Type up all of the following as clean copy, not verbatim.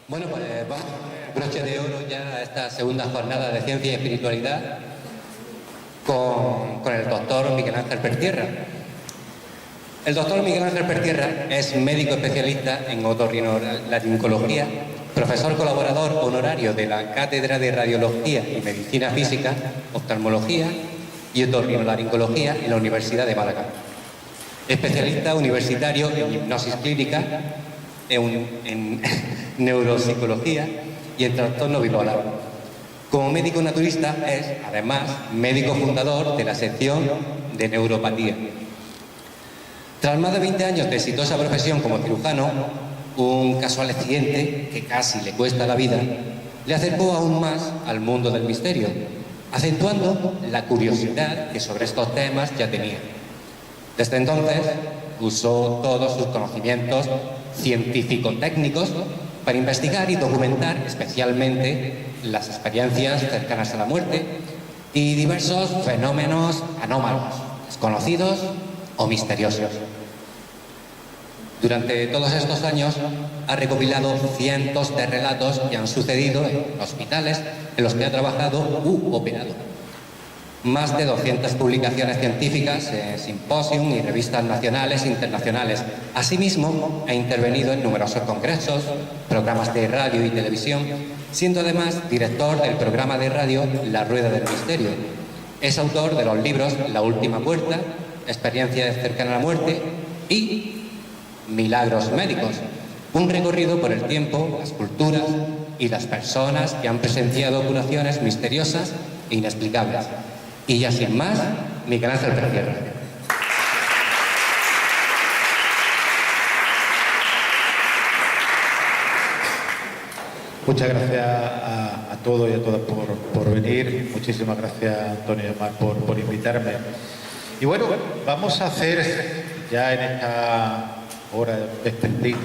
Bueno, pues vamos a poner broche de oro ya a esta segunda jornada de Ciencia y Espiritualidad con el doctor Miguel Ángel Pertierra. El doctor Miguel Ángel Pertierra es médico especialista en otorrinolaringología, profesor colaborador honorario de la Cátedra de Radiología y Medicina Física, Oftalmología y Otorrinolaringología en la Universidad de Málaga. Especialista universitario en hipnosis clínica, en neuropsicología y en trastorno bipolar. Como médico naturista es, además, médico fundador de la sección de neuropatía. Tras más de 20 años de exitosa profesión como cirujano, un casual accidente que casi le cuesta la vida le acercó aún más al mundo del misterio, acentuando la curiosidad que sobre estos temas ya tenía. Desde entonces usó todos sus conocimientos científico-técnicos para investigar y documentar especialmente las experiencias cercanas a la muerte y diversos fenómenos anómalos, desconocidos o misteriosos. Durante todos estos años ha recopilado cientos de relatos que han sucedido en hospitales en los que ha trabajado u operado. Más de 200 publicaciones científicas, simposios y revistas nacionales e internacionales. Asimismo, ha intervenido en numerosos congresos, programas de radio y televisión, siendo además director del programa de radio La Rueda del Misterio. Es autor de los libros La Última Puerta, Experiencias cercanas a la muerte y Milagros médicos, un recorrido por el tiempo, las culturas y las personas que han presenciado curaciones misteriosas e inexplicables. Y ya sin más, Miguel Ángel Pertierra. Muchas gracias a todos y a todas por venir. Muchísimas gracias, Antonio y Omar, por invitarme. Y bueno, vamos a hacer ya en esta hora vespertina,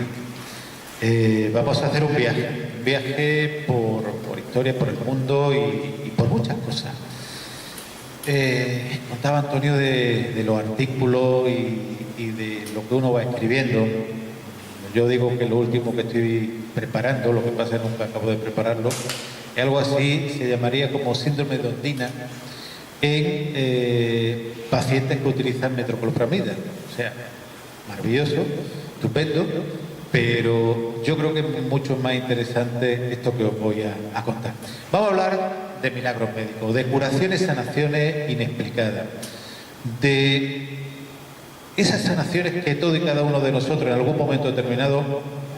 vamos a hacer un viaje por historia, por el mundo y por muchas cosas. Contaba Antonio de los artículos y de lo que uno va escribiendo. Yo digo que lo último que estoy preparando, lo que pasa es que nunca acabo de prepararlo, es algo así, se llamaría como síndrome de Ondina en pacientes que utilizan metoclopramida. O sea, maravilloso, estupendo, pero yo creo que es mucho más interesante esto que os voy a contar. Vamos a hablar de milagros médicos, de curaciones, sanaciones inexplicadas, de esas sanaciones que todo y cada uno de nosotros en algún momento determinado,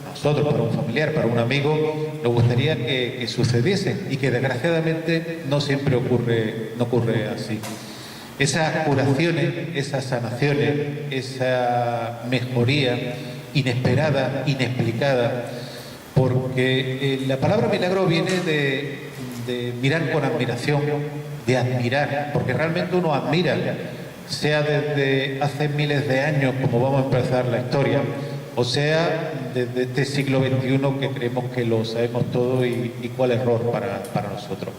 nosotros, para un familiar, para un amigo, nos gustaría que sucediesen y que desgraciadamente no siempre ocurre así. Esas curaciones, esas sanaciones, esa mejoría inesperada, inexplicada, porque la palabra milagro viene de mirar con admiración, de admirar, porque realmente uno admira, sea desde hace miles de años, como vamos a empezar la historia, o sea desde este siglo XXI que creemos que lo sabemos todo y cuál error para nosotros.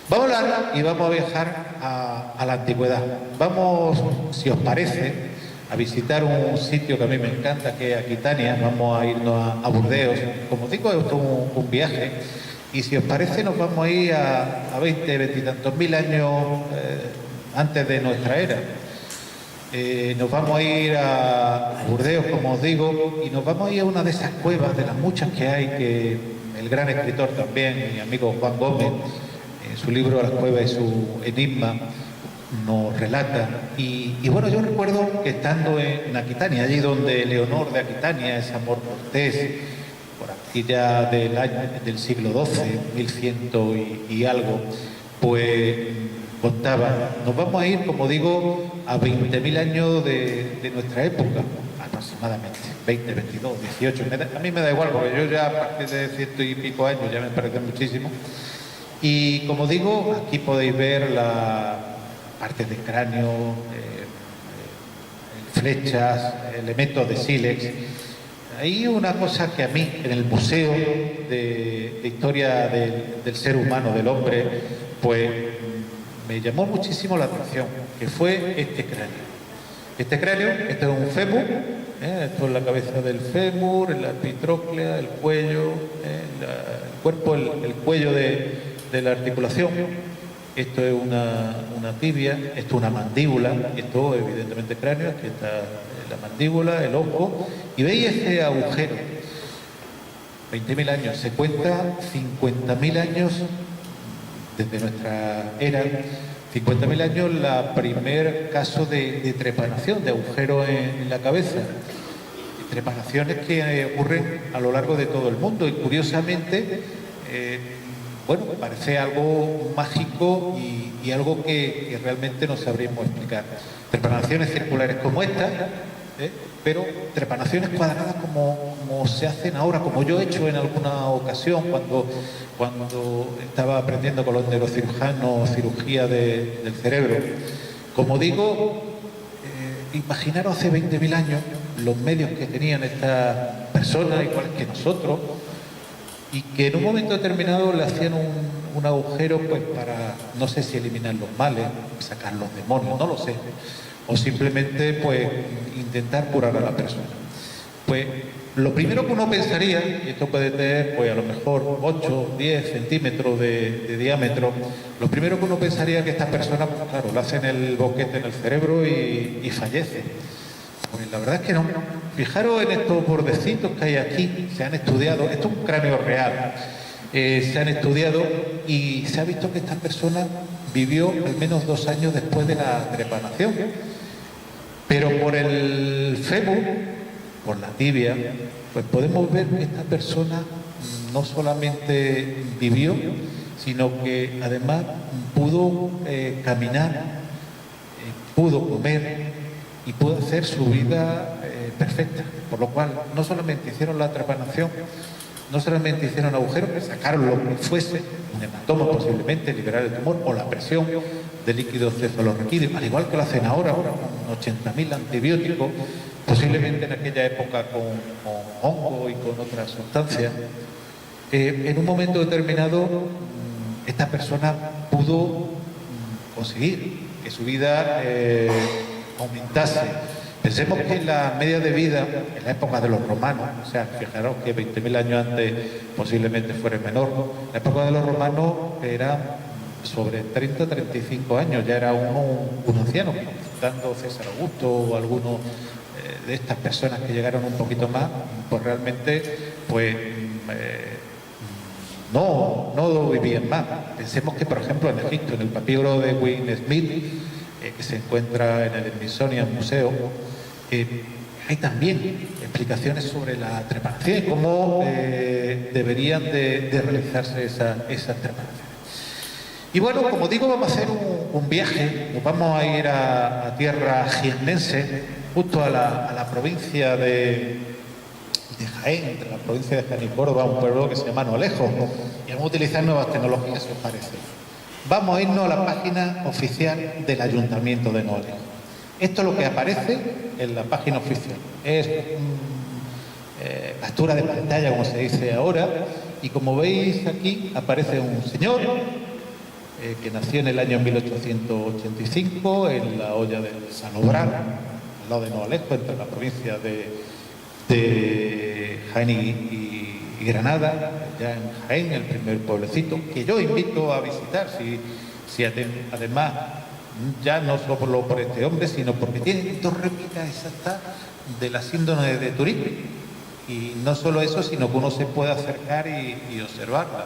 Vamos a hablar y vamos a viajar a la antigüedad. Vamos, si os parece, a visitar un sitio que a mí me encanta, que es Aquitania. Vamos a irnos a Burdeos. Como digo, es un viaje. Y si os parece, nos vamos a ir a 20 y tantos mil años antes de nuestra era. Nos vamos a ir a Burdeos, como os digo, y nos vamos a ir a una de esas cuevas, de las muchas que hay, que el gran escritor también, mi amigo Juan Gómez, en su libro Las cuevas y su enigma, nos relata. Y bueno, yo recuerdo que estando en Aquitania, allí donde Leonor de Aquitania, ese amor cortés, por aquí ya del siglo XII, 1100 y algo, pues contaba, nos vamos a ir, como digo, a 20.000 años de nuestra época, aproximadamente, 20, 22, 18, a mí me da igual, porque yo ya a partir de 100 y pico años ya me parece muchísimo. Y como digo, aquí podéis ver la parte del cráneo, flechas, elementos de sílex. Hay una cosa que a mí, en el Museo de Historia del Ser Humano, del hombre, pues me llamó muchísimo la atención, que fue este cráneo. Este cráneo, esto es un fémur, esto es la cabeza del fémur, la epitróclea, el cuello, cuerpo, el cuello de la articulación. Esto es una tibia, esto es una mandíbula, esto evidentemente cráneo, aquí está la mandíbula, el ojo, y veis ese agujero. 20.000 años, se cuenta 50.000 años desde nuestra era, 50.000 años la primer caso de trepanación, de agujero en la cabeza. Trepanaciones que ocurren a lo largo de todo el mundo y curiosamente, bueno, parece algo mágico y algo que realmente no sabríamos explicar. Trepanaciones circulares como esta, pero trepanaciones cuadradas como se hacen ahora, como yo he hecho en alguna ocasión cuando estaba aprendiendo con los neurocirujanos cirugía del cerebro. Como digo, imaginaros hace 20.000 años los medios que tenían estas personas, iguales que nosotros, y que en un momento determinado le hacían un agujero pues para, no sé si eliminar los males, sacar los demonios, no lo sé, o simplemente pues intentar curar a la persona. Pues lo primero que uno pensaría, y esto puede tener pues a lo mejor 8, 10 centímetros de diámetro, lo primero que uno pensaría es que esta persona, pues claro, le hacen el boquete en el cerebro y fallece. Pues la verdad es que no. Fijaros en estos bordecitos que hay aquí, se han estudiado, esto es un cráneo real, se han estudiado y se ha visto que esta persona vivió al menos 2 años después de la trepanación. Pero por el fémur, por la tibia, pues podemos ver que esta persona no solamente vivió, sino que además pudo caminar, pudo comer y pudo hacer su vida perfecta. Por lo cual, no solamente hicieron la trepanación, no solamente hicieron agujeros, sacaron lo que fuese, un hematoma posiblemente, liberar el tumor o la presión de líquido cefalorraquídeo, al igual que lo hacen ahora con 80.000 antibióticos, posiblemente en aquella época con hongo y con otras sustancias. En un momento determinado, esta persona pudo conseguir que su vida aumentase. Pensemos que la media de vida en la época de los romanos, o sea, fijaros que 20.000 años antes posiblemente fuera menor, la época de los romanos era sobre 30-35 años, ya era un anciano, dando César Augusto o alguno de estas personas que llegaron un poquito más, pues realmente pues no vivían más. Pensemos que, por ejemplo, en Egipto, en el papiro de Wayne Smith, que se encuentra en el Smithsonian Museo, hay también explicaciones sobre la trepanación y cómo deberían de realizarse esas trepanaciones. Y bueno, como digo, vamos a hacer un viaje, nos vamos a ir a tierra jiennense, justo a la provincia de Jaén, entre la provincia de Jaén y Córdoba, un pueblo que se llama Noalejo, y vamos a utilizar nuevas tecnologías, si os parece. Vamos a irnos a la página oficial del Ayuntamiento de Noalejo. Esto es lo que aparece en la página oficial. Es captura de pantalla, como se dice ahora, y como veis aquí aparece un señor que nació en el año 1885 en la hoya del Sanobrán, al lado de Noalejo, entre la provincia de Jaén y Granada, ya en Jaén, el primer pueblecito, que yo invito a visitar, si además, ya no solo por este hombre, sino porque tiene 2 réplicas exactas de la síndrome de Turín. Y no solo eso, sino que uno se puede acercar y observarla.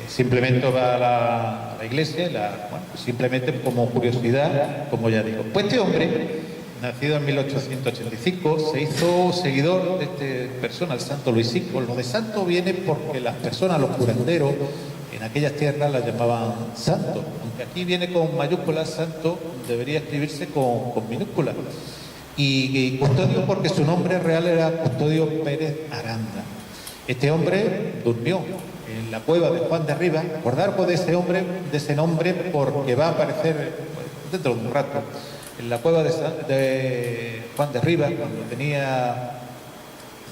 Simplemente va a la iglesia, simplemente como curiosidad, como ya digo. Pues este hombre, nacido en 1885, se hizo seguidor de esta persona, el santo Luisico. Lo de santo viene porque las personas, los curanderos, en aquellas tierras las llamaban santo. Aunque aquí viene con mayúsculas, santo debería escribirse con minúsculas. Y Custodio porque su nombre real era Custodio Pérez Aranda. Este hombre durmió en la cueva de Juan de Rivas. Acordaros de ese nombre porque va a aparecer dentro de un rato. En la cueva de Juan de Rivas, cuando tenía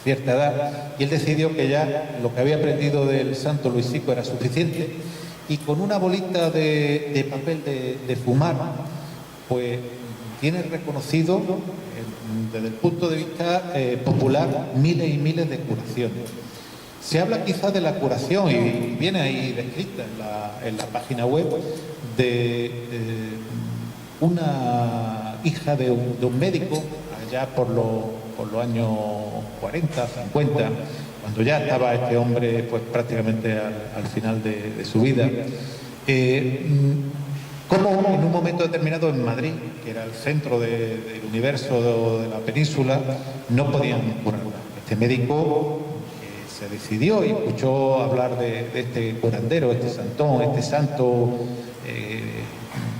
cierta edad, y él decidió que ya lo que había aprendido del santo Luisico era suficiente, y con una bolita de papel de fumar, pues tiene reconocido desde el punto de vista popular miles y miles de curaciones. Se habla quizás de la curación, y viene ahí descrita en la página web, de una hija de un médico, allá por los años 40, 50, cuando ya estaba este hombre pues prácticamente al final de su vida. Como en un momento determinado en Madrid, que era el centro del universo de la península, no podían curarla. Este médico se decidió y escuchó hablar de este curandero, este santón, este santo,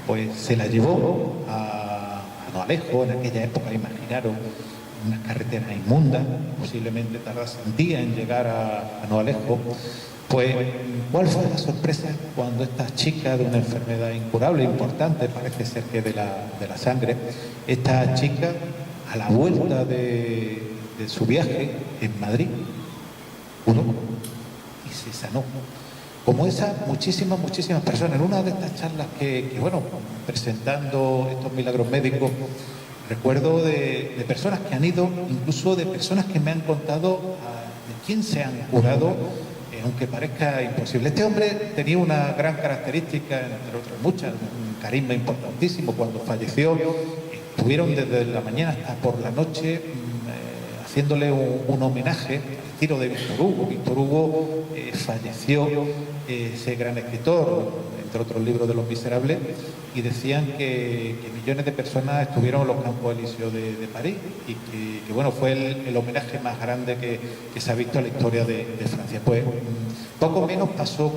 pues se la llevó a No Alejo. En aquella época, imaginaros, unas carreteras inmundas, posiblemente tardase un día en llegar a No Alejo. Pues, ¿cuál fue la sorpresa cuando esta chica de una enfermedad incurable, importante, parece ser que de la sangre, esta chica, a la vuelta de su viaje en Madrid, curó y se sanó? Como esas, muchísimas personas. En una de estas charlas que bueno, presentando estos milagros médicos, recuerdo de personas que han ido, incluso de personas que me han contado de quién se han curado, aunque parezca imposible. Este hombre tenía una gran característica, entre otras muchas, un carisma importantísimo. Cuando falleció, estuvieron desde la mañana hasta por la noche haciéndole un homenaje al estilo de Víctor Hugo. Víctor Hugo falleció, ese gran escritor, entre otros libros de Los Miserables, y decían que millones de personas estuvieron en los Campos Elíseos de París, y que bueno, fue el homenaje más grande que se ha visto en la historia de Francia. Pues poco menos pasó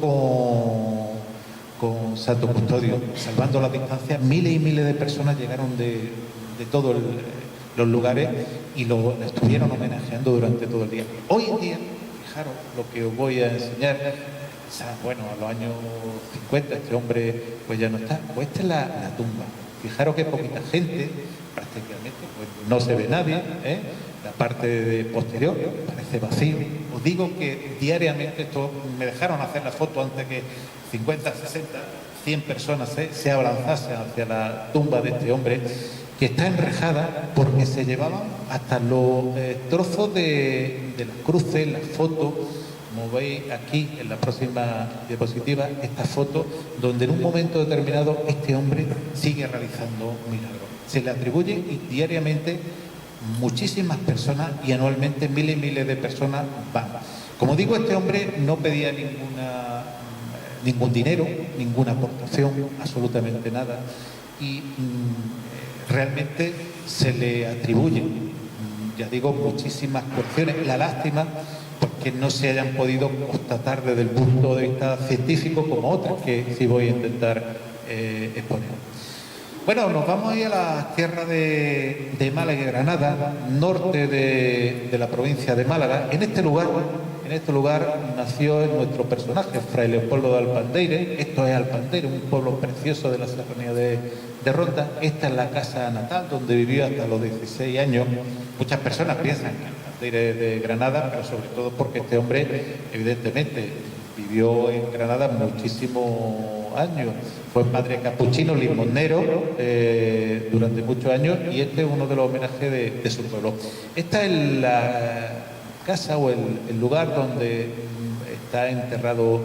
con Santo Custodio. Salvando las distancias, miles y miles de personas llegaron de todos los lugares y lo estuvieron homenajeando durante todo el día. Hoy en día, fijaros lo que os voy a enseñar. Bueno, a los años 50 este hombre pues ya no está. Pues esta es la tumba. Fijaros que poquita gente, prácticamente pues no se ve nadie, ¿eh? La parte posterior parece vacío. Os digo que diariamente, esto me dejaron hacer la foto antes que 50, 60, 100 personas se abalanzasen hacia la tumba de este hombre, que está enrejada porque se llevaban hasta los trozos de las cruces, las fotos. Como veis aquí en la próxima diapositiva, esta foto donde en un momento determinado este hombre sigue realizando milagros. Se le atribuye y diariamente muchísimas personas, y anualmente miles y miles de personas van. Como digo, este hombre no pedía ningún dinero, ninguna aportación, absolutamente nada, y realmente se le atribuyen, ya digo, muchísimas cuestiones. La lástima porque no se hayan podido constatar desde el punto de vista científico como otras que sí voy a intentar exponer. Bueno, nos vamos ahí a la tierra de Málaga y Granada, norte de la provincia de Málaga. En este lugar nació nuestro personaje, Fray Leopoldo de Alpandeire. Esto es Alpandeire, un pueblo precioso de la serranía de Ronda. Esta es la casa natal donde vivió hasta los 16 años. Muchas personas piensan que Alpandeire de Granada, pero sobre todo porque este hombre, evidentemente, vivió en Granada muchísimos años. Fue padre capuchino, limonero, durante muchos años, y este es uno de los homenajes de su pueblo. Esta es la casa o el lugar donde está enterrado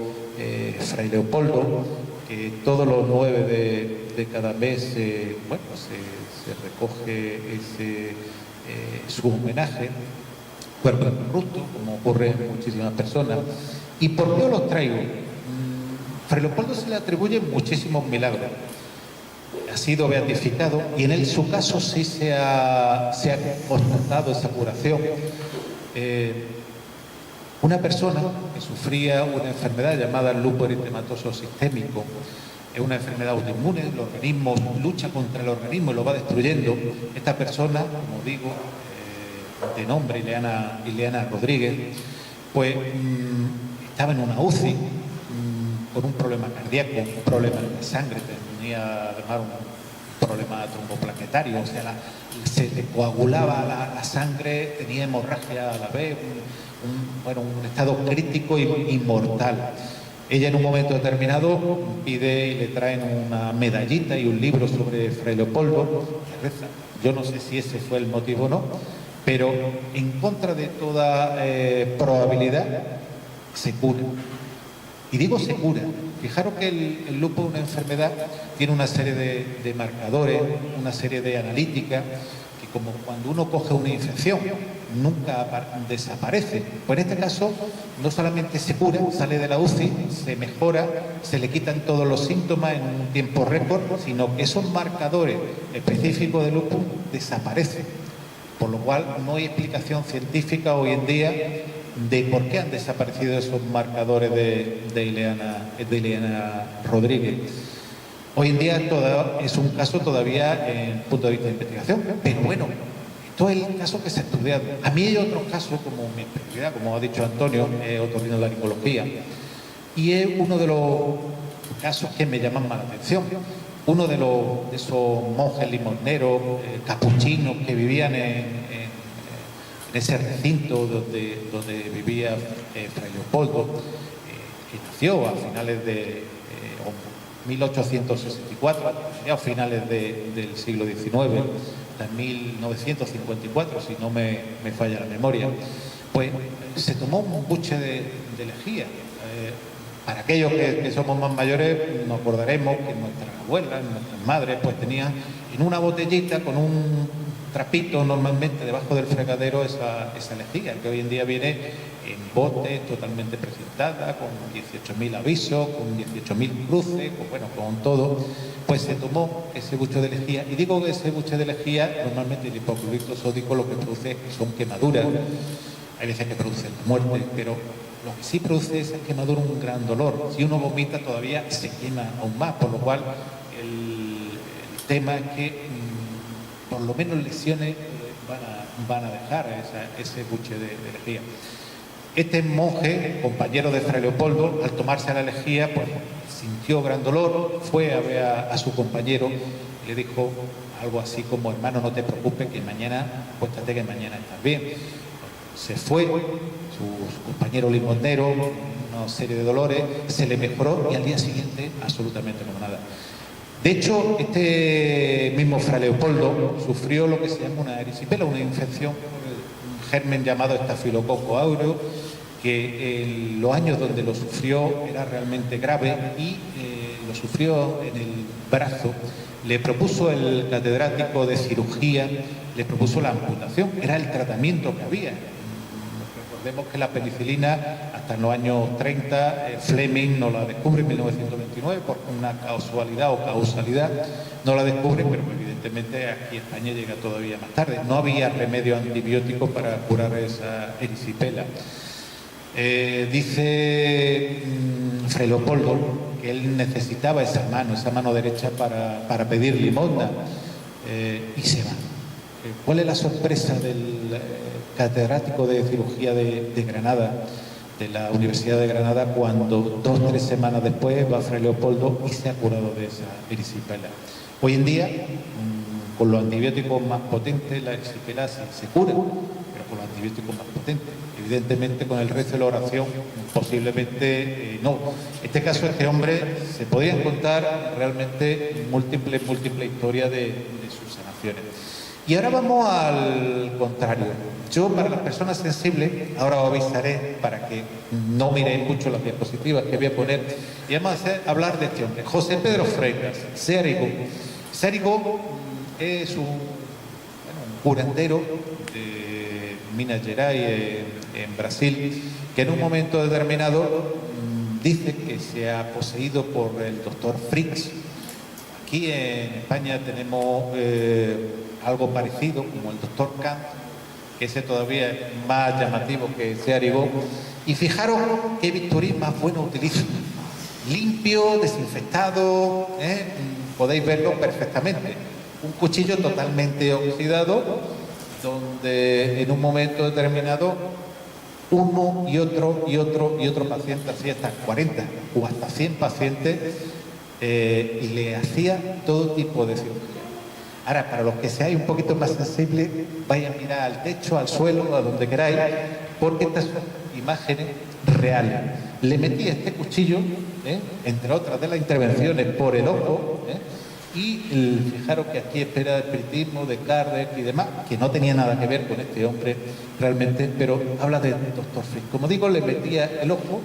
Fray Leopoldo, que todos los 9 de cada mes se recoge su homenaje, cuerpo corrupto, como ocurre en muchísimas personas. ¿Y por qué os los traigo? Fray Leopoldo se le atribuyen muchísimos milagros. Ha sido beatificado y en su caso sí se ha constatado esa curación. Una persona que sufría una enfermedad llamada lupus eritematoso sistémico, es una enfermedad autoinmune, el organismo lucha contra el organismo y lo va destruyendo. Esta persona, como digo, de nombre Ileana Rodríguez, pues estaba en una UCI con un problema cardíaco, un problema en la sangre, tenía además un problema tromboplaquetario, o sea, se le coagulaba la sangre, tenía hemorragia a la vez, un estado crítico y mortal. Ella en un momento determinado pide y le traen una medallita y un libro sobre Fray Leopoldo, que reza. Yo no sé si ese fue el motivo o no, pero en contra de toda probabilidad, se cura. Y digo se cura. Fijaros que el lupus es una enfermedad, tiene una serie de marcadores, una serie de analíticas, que como cuando uno coge una infección, nunca desaparece. Pues en este caso, no solamente se cura, sale de la UCI, se mejora, se le quitan todos los síntomas en un tiempo récord, sino que esos marcadores específicos de lupus desaparecen. Por lo cual no hay explicación científica hoy en día de por qué han desaparecido esos marcadores de Ileana Rodríguez. Hoy en día es un caso todavía en punto de vista de investigación, pero bueno, esto es el caso que se ha estudiado. A mí hay otros casos, como mi especialidad, como ha dicho Antonio, otorrinolaringología, y es uno de los casos que me llaman más la atención. Uno de esos monjes limosneros, capuchinos, que vivían en ese recinto donde vivía Fray Leopoldo, que nació a finales de 1864, a finales del siglo XIX, en 1954, si no me falla la memoria. Pues se tomó un buche de lejía. Para aquellos que somos más mayores, nos acordaremos que nuestras abuelas, nuestras madres, pues tenían en una botellita con un trapito normalmente debajo del fregadero esa lejía, que hoy en día viene en botes totalmente precintada, con 18.000 avisos, con 18.000 cruces, con todo. Pues se tomó ese buche de lejía, y digo que ese buche de lejía, normalmente el hipoclorito sódico lo que produce son quemaduras. Hay veces que produce muerte, pero lo que sí produce esa quemadura un gran dolor. Si uno vomita todavía se quema aún más, por lo cual el tema es que por lo menos lesiones van a dejar ese buche de lejía. Este monje, compañero de Fray Leopoldo, al tomarse la lejía, pues sintió gran dolor, fue a ver a su compañero y le dijo algo así como: hermano, no te preocupes, que mañana, acuéstate que mañana estás bien. Se fue, su compañero limosnero, una serie de dolores, se le mejoró y al día siguiente absolutamente no nada. De hecho, este mismo Fray Leopoldo sufrió lo que se llama una erisipela, una infección, un germen llamado estafilococo áureo, que en los años donde lo sufrió era realmente grave y lo sufrió en el brazo. Le propuso el catedrático de cirugía, le propuso la amputación, era el tratamiento que había. Recordemos que la penicilina, hasta en los años 30, Fleming no la descubre en 1929, por una causalidad o causalidad, no la descubre, pero evidentemente aquí en España llega todavía más tarde. No había remedio antibiótico para curar esa erisipela. Dice Fray Leopoldo que él necesitaba esa mano derecha para pedir limosna, y se va. ¿Cuál es la sorpresa del catedrático de cirugía de Granada, de la Universidad de Granada, cuando 2 o 3 semanas después va Fray Leopoldo y se ha curado de esa erisipela? Hoy en día, con los antibióticos más potentes, la erisipela se cura, pero con los antibióticos más potentes. Evidentemente, con el resto de la oración, posiblemente no. En este caso, este hombre, se podrían contar realmente múltiples historias de sus sanaciones. Y ahora vamos al contrario. Yo, para las personas sensibles, ahora os avisaré para que no miréis mucho las diapositivas que voy a poner, y vamos a hablar de este hombre, José Pedro Freitas, Cérigo. Cérigo es un curandero de Minas Gerais, en Brasil, que en un momento determinado dice que se ha poseído por el doctor Fricks. Aquí en España tenemos algo parecido, como el doctor Kant, que ese todavía es más llamativo que Cérigo. Y fijaros qué bisturí más bueno utiliza. Limpio, desinfectado, podéis verlo perfectamente. Un cuchillo totalmente oxidado, donde en un momento determinado uno y otro paciente, así hasta 40 o hasta 100 pacientes, y le hacía todo tipo de cirugía. Ahora, para los que seáis un poquito más sensibles, vais a mirar al techo, al suelo, a donde queráis, porque estas son imágenes reales. Le metí este cuchillo, entre otras de las intervenciones, por el ojo, Y fijaros que aquí espera espiritismo de Kardec y demás, que no tenía nada que ver con este hombre realmente, pero habla de Dr. Fritz. Como digo, le metía el ojo,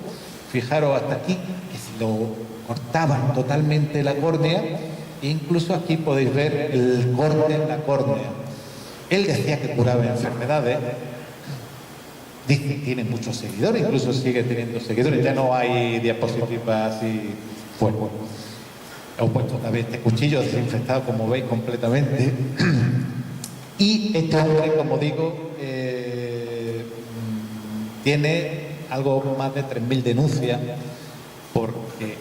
fijaros hasta aquí, que si lo cortaban totalmente la córnea, e incluso aquí podéis ver el corte en la córnea. Él decía que curaba enfermedades. Dice que tiene muchos seguidores, incluso sigue teniendo seguidores. Ya no hay diapositivas así fuera. He puesto otra vez este cuchillo desinfectado, como veis, completamente. Y este hombre, como digo, tiene algo más de 3.000 denuncias porque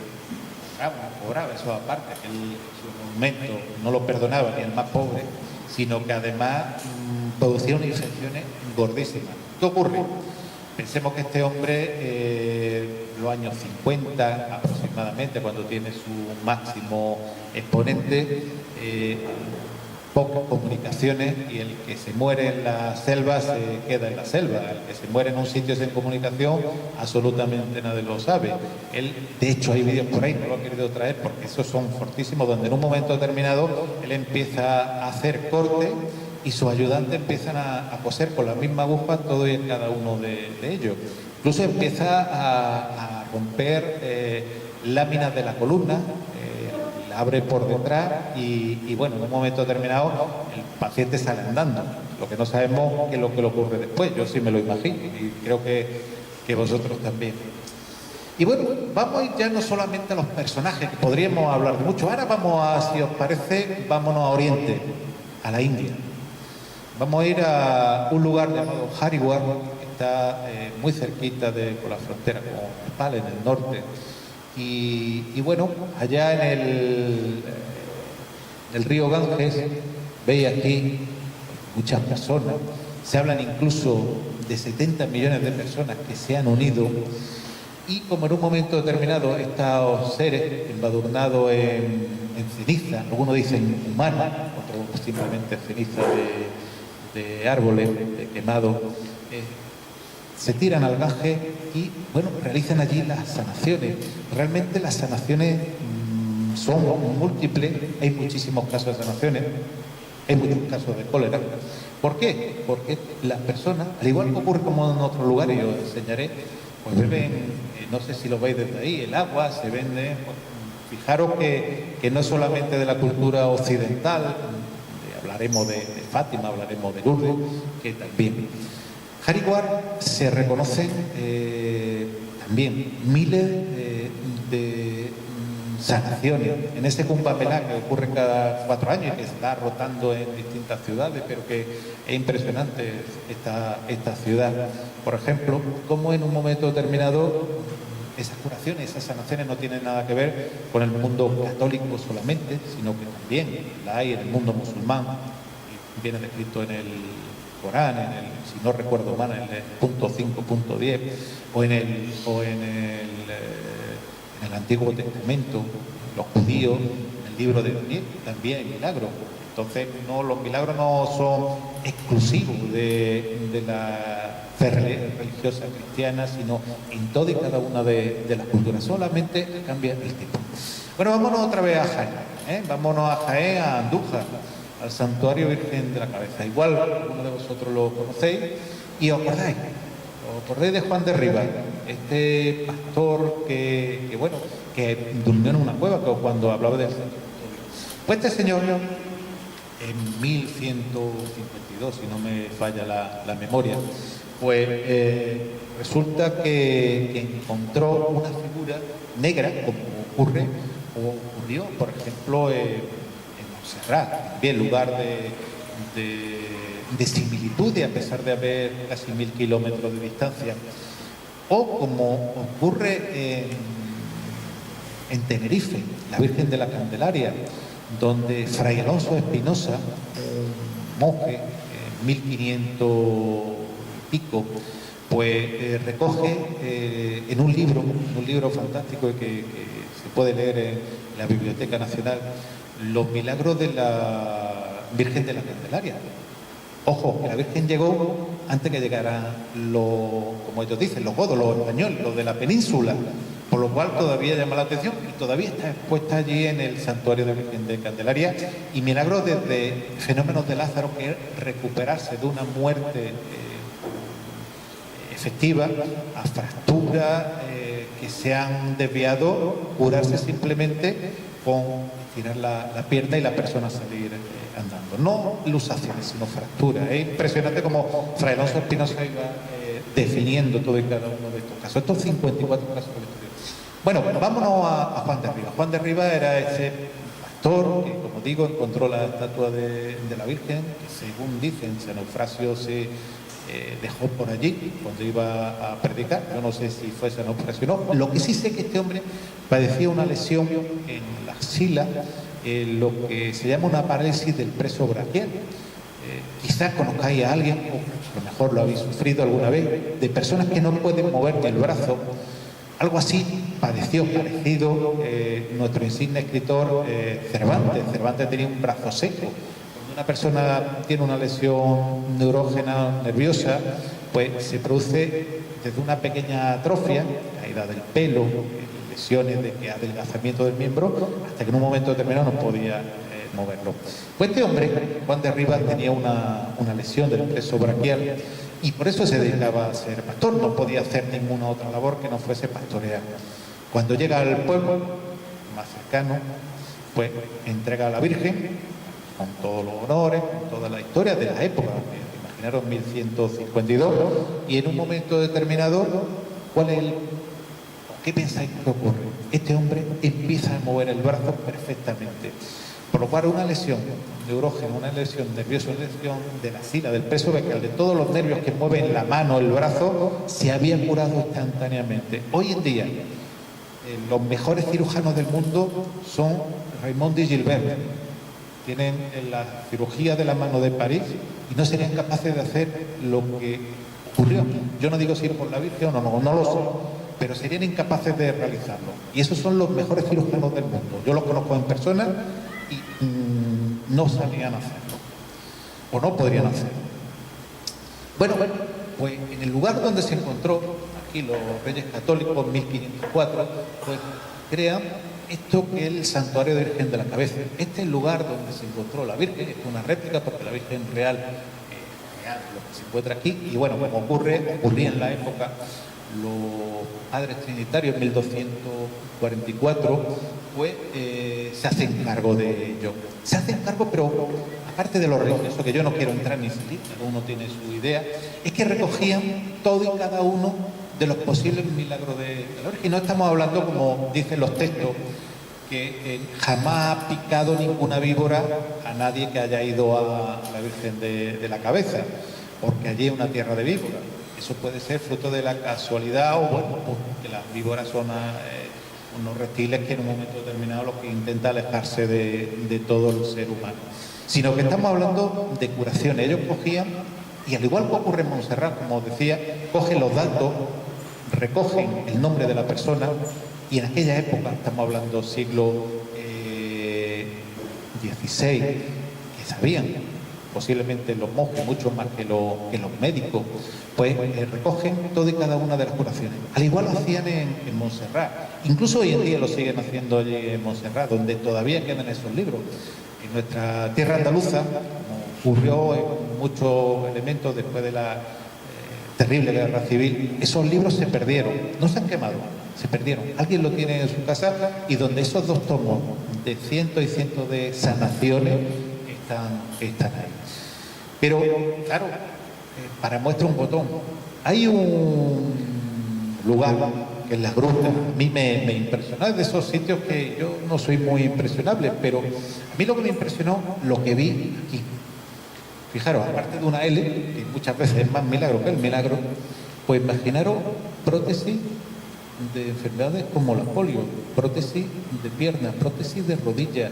cobraba eso aparte, que en su momento no lo perdonaba ni el más pobre, sino que además producía unas infecciones gordísimas. ¿Qué ocurre? Pensemos que este hombre, los años 50 aproximadamente, cuando tiene su máximo exponente, pocas comunicaciones, y el que se muere en la selva se queda en la selva. El que se muere en un sitio sin comunicación, absolutamente nadie lo sabe. Él, de hecho, hay vídeos por ahí, no lo ha querido traer porque esos son fortísimos, donde en un momento determinado él empieza a hacer corte y sus ayudantes empiezan a coser con la misma aguja todo y cada uno de ellos. Incluso empieza a romper láminas de la columna, la abre por detrás y bueno, en un momento determinado el paciente sale andando. Lo que no sabemos es lo que le ocurre después. Yo sí me lo imagino y creo que vosotros también. Y bueno, vamos a ir ya no solamente a los personajes, que podríamos hablar de mucho. Ahora vamos a, si os parece, vámonos a Oriente, a la India. Vamos a ir a un lugar llamado Haridwar, que está muy cerquita con la frontera con Nepal, en el norte. Y bueno, allá en el río Ganges, veis aquí muchas personas. Se hablan incluso de 70 millones de personas que se han unido. Y como en un momento determinado estos seres embadurnados en ceniza, algunos dicen humanos, otros simplemente ceniza de árboles quemados, se tiran al Ganges y bueno, realizan allí las sanaciones. Realmente las sanaciones son múltiples, hay muchísimos casos de sanaciones, hay muchos casos de cólera. ¿Por qué? Porque las personas, al igual que ocurre como en otros lugares, yo os enseñaré, pues beben, no sé si lo veis desde ahí, el agua, se vende. Pues, fijaros que no es solamente de la cultura occidental, hablaremos de Fátima, hablaremos de Lourdes, que también. Haridwar se reconocen también miles de sanaciones. En ese Kumbh Mela que ocurre cada 4 años y que está rotando en distintas ciudades, pero que es impresionante esta ciudad. Por ejemplo, como en un momento determinado esas curaciones, esas sanaciones no tienen nada que ver con el mundo católico solamente, sino que también la hay en el mundo musulmán. Y viene descrito en el Corán, si no recuerdo mal, en el punto 5.10, o en el Antiguo Testamento, los judíos, en el libro de Daniel, también hay milagros. Entonces, los milagros no son exclusivos de la fe religiosa cristiana, sino en toda y cada una de las culturas. Solamente cambia el tipo. Bueno, vámonos otra vez a Jaén, vámonos a Jaén, a Andújar, al Santuario Virgen de la Cabeza. Igual algunos de vosotros lo conocéis y os acordáis de Juan de Rivas, este pastor que durmió en una cueva, que cuando hablaba del santuario. Pues este señor, en 1152, si no me falla la memoria, pues resulta que encontró una figura negra, como ocurrió, por ejemplo, en Montserrat, también lugar de similitud, a pesar de haber casi 1000 kilómetros de distancia. O como ocurre en Tenerife, la Virgen de la Candelaria, donde Fray Alonso Espinosa, un monje, en 1500 y pico, pues recoge en un libro fantástico que se puede leer en la Biblioteca Nacional, los milagros de la Virgen de la Candelaria. Ojo, que la Virgen llegó antes que llegaran como ellos dicen, los godos, los españoles, los de la península, por lo cual todavía llama la atención y todavía está expuesta allí en el santuario de la Virgen de Candelaria. Y milagros desde fenómenos de Lázaro, que es recuperarse de una muerte efectiva, a fracturas que se han desviado, curarse simplemente con tirar la pierna y la persona salir andando. No luxaciones, sino fracturas. Es impresionante como Fray Alonso Espinosa iba definiendo todo y cada uno de estos casos. Estos 54 casos que estudió. Bueno, vámonos a Juan de Rivas. Juan de Rivas era ese pastor que, como digo, encontró la estatua de la Virgen, que según dicen, San Eufrasio se dejó por allí cuando iba a predicar. Yo no sé si fue San Eufrasio o no. Lo que sí sé es que este hombre padecía una lesión en la axila, lo que se llama una parálisis del preso braquial. Quizás conozcáis a alguien, o a lo mejor lo habéis sufrido alguna vez, de personas que no pueden mover el brazo. Algo así padeció, parecido nuestro insigne escritor Cervantes. Cervantes tenía un brazo seco. Cuando una persona tiene una lesión neurógena nerviosa, pues se produce desde una pequeña atrofia, caída del pelo, lesiones de adelgazamiento del miembro, hasta que en un momento determinado no podía moverlo. Pues este hombre, Juan de Rivas, tenía una lesión del plexo braquial y por eso se dedicaba a ser pastor. No podía hacer ninguna otra labor que no fuese pastorear. Cuando llega al pueblo más cercano, pues entrega a la Virgen con todos los honores, con toda la historia de la época, imaginaros 1152, y en un momento determinado, ¿qué pensáis que ocurre? Este hombre empieza a mover el brazo perfectamente. Por lo cual una lesión neurógena, una lesión nerviosa, una lesión de la axila, del preso braquial, de todos los nervios que mueven la mano, el brazo, se había curado instantáneamente. Hoy en día, los mejores cirujanos del mundo son Raymond y Gilbert. Tienen la cirugía de la mano de París y no serían capaces de hacer lo que ocurrió. Yo no digo si por la Virgen o no lo sé, pero serían incapaces de realizarlo. Y esos son los mejores cirujanos del mundo. Yo los conozco en persona y no sabían hacerlo, o no podrían hacerlo. Bueno, pues en el lugar donde se encontró, aquí los Reyes Católicos, en 1504, pues crean esto que es el Santuario de Virgen de la Cabeza. Este es el lugar donde se encontró la Virgen. Es una réplica porque la Virgen real, lo que se encuentra aquí, y bueno, como ocurría en la época, los padres trinitarios en 1244, pues se hacen cargo de ello. Se hacen cargo, pero aparte de lo religioso, que yo no quiero entrar ni salir, cada uno tiene su idea, es que recogían todo y cada uno de los posibles milagros de la Virgen. Y no estamos hablando, como dicen los textos, que jamás ha picado ninguna víbora a nadie que haya ido a la Virgen de la Cabeza, porque allí es una tierra de víboras. Eso puede ser fruto de la casualidad o, bueno, que las víboras son unos reptiles que en un momento determinado lo que intenta alejarse de todo el ser humano. Sino que estamos hablando de curaciones. Ellos cogían, y al igual que ocurre en Montserrat, como os decía, cogen los datos, recogen el nombre de la persona, y en aquella época, estamos hablando siglo XVI, que sabían, posiblemente los monjes, mucho más que los médicos, pues recogen toda y cada una de las curaciones. Al igual lo hacían en Montserrat. Incluso hoy en día lo siguen haciendo allí en Montserrat, donde todavía quedan esos libros. En nuestra tierra andaluza, como ocurrió en muchos elementos después de la terrible guerra civil, esos libros se perdieron. No se han quemado, se perdieron. Alguien lo tiene en su casa, y donde esos 2 tomos de cientos y cientos de sanaciones están ahí. Pero, claro, para muestra un botón, hay un lugar que es las grutas. A mí me impresionó, es de esos sitios que yo no soy muy impresionable, pero a mí lo que me impresionó, lo que vi aquí. Fijaros, aparte de una L, que muchas veces es más milagro que el milagro, pues imaginaros prótesis de enfermedades como la polio, prótesis de piernas, prótesis de rodillas,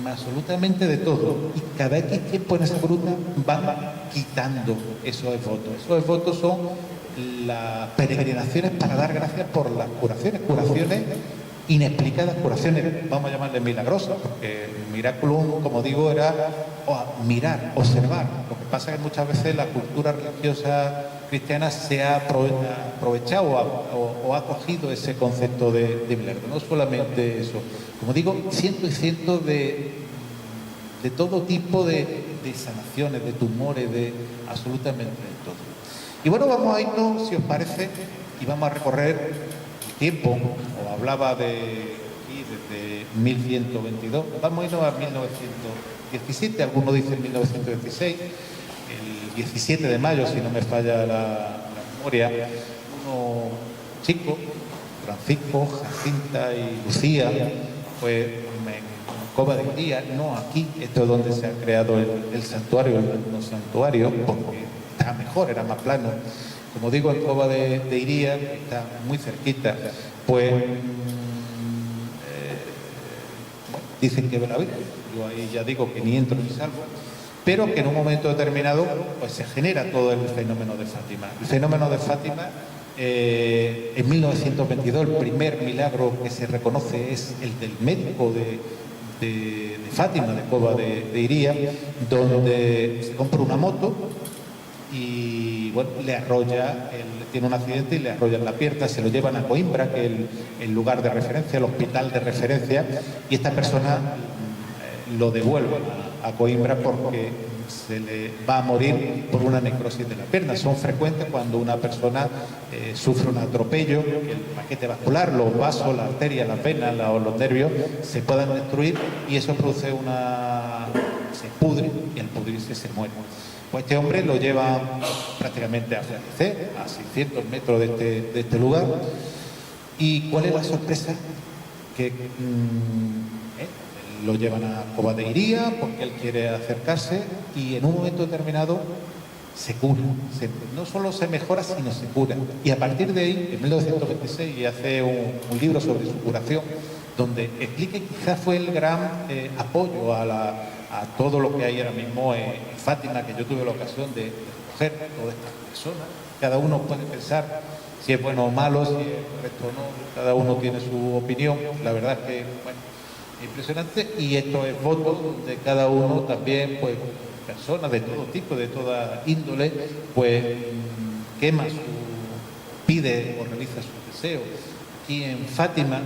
absolutamente de todo. Y cada X tiempo en esa gruta van quitando esos votos. Esos votos son las peregrinaciones para dar gracias por las curaciones inexplicadas, curaciones, vamos a llamarle milagrosas, porque el miraculum, como digo, era mirar, observar. Lo que pasa es que muchas veces la cultura religiosa cristiana se ha aprovechado o ha cogido ese concepto de milagro. No solamente eso, como digo, cientos y cientos de todo tipo de sanaciones, de tumores, de absolutamente de todo. Y bueno, vamos a irnos, si os parece, y vamos a recorrer el tiempo. Os hablaba de aquí desde 1122, vamos a irnos a 1917, algunos dicen 1916, el 17 de mayo, si no me falla la memoria, unos chicos, Francisco, Jacinta y Lucía, pues en Cova de Iría, no aquí, esto es donde se ha creado el santuario, el santuario, porque está mejor, era más plano. Como digo, en Cova de Iría, que está muy cerquita, pues bueno, dicen que ve la Virgen. Yo ahí ya digo que ni entro ni salgo, pero que en un momento determinado pues se genera todo el fenómeno de Fátima. El fenómeno de Fátima, en 1922, el primer milagro que se reconoce es el del médico de Fátima, de Cova de Iría, donde se compra una moto y bueno, le arrolla, tiene un accidente y le arrollan la pierna, se lo llevan a Coimbra, que es el lugar de referencia, el hospital de referencia, y esta persona lo devuelve a Coimbra porque se le va a morir por una necrosis de la pierna. Son frecuentes cuando una persona sufre un atropello, que el paquete vascular, los vasos, las arterias, las venas o los nervios se puedan destruir y eso produce se pudre y al pudrirse se muere. Pues este hombre lo lleva prácticamente a fallecer, a 600 metros de este lugar. ¿Y cuál es la sorpresa? Que lo llevan a Cova de Iría porque él quiere acercarse y en un momento determinado se cura. No solo se mejora, sino se cura. Y a partir de ahí, en 1926, hace un libro sobre su curación, donde explica que quizás fue el gran apoyo a todo lo que hay ahora mismo en Fátima, que yo tuve la ocasión de recoger todas estas personas. Cada uno puede pensar si es bueno o malo, si es correcto o no, cada uno tiene su opinión. La verdad es que, bueno, impresionante, y esto es voto de cada uno también, pues personas de todo tipo, de toda índole, pues quema pide o realiza sus deseos. Aquí en Fátima,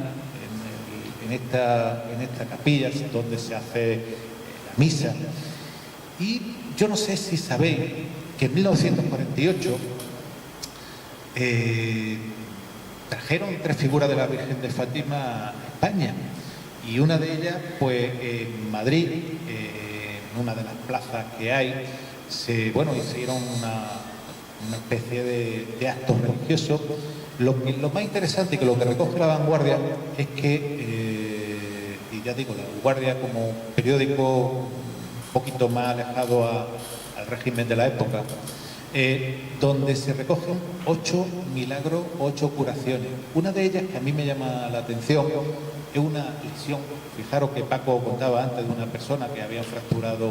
en esta capilla donde se hace la misa, y yo no sé si sabéis que en 1948 trajeron 3 figuras de la Virgen de Fátima a España. Y una de ellas, pues en Madrid, en una de las plazas que hay, hicieron una especie de acto religioso. Lo más interesante y que lo que recoge La Vanguardia es que, y ya digo, La Vanguardia como periódico un poquito más alejado al régimen de la época, donde se recogen 8 milagros, 8 curaciones. Una de ellas que a mí me llama la atención es una lesión. Fijaros que Paco contaba antes de una persona que había fracturado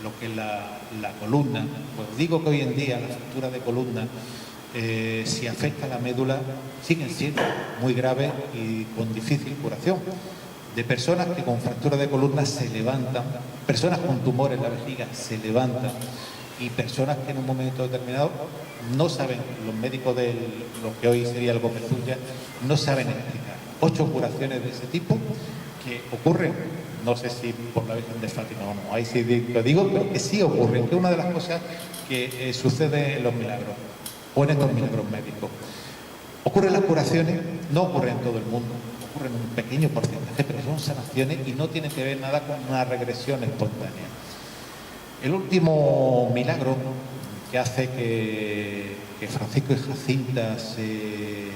lo que es la columna. Pues digo que hoy en día la fractura de columna, si afecta a la médula, siguen siendo muy graves y con difícil curación. De personas que con fractura de columna se levantan, personas con tumores en la vejiga se levantan, y personas que en un momento determinado no saben, los médicos de lo que hoy sería el Gómez Ulla, no saben explicar. 8 curaciones de ese tipo que ocurren, no sé si por la Virgen de Fátima o no, ahí sí lo digo, pero que sí ocurren, que es una de las cosas que sucede en los milagros, o en estos milagros médicos. Ocurren las curaciones, no ocurren en todo el mundo, ocurren en un pequeño porcentaje, pero son sanaciones y no tienen que ver nada con una regresión espontánea. El último milagro que hace que Francisco y Jacinta se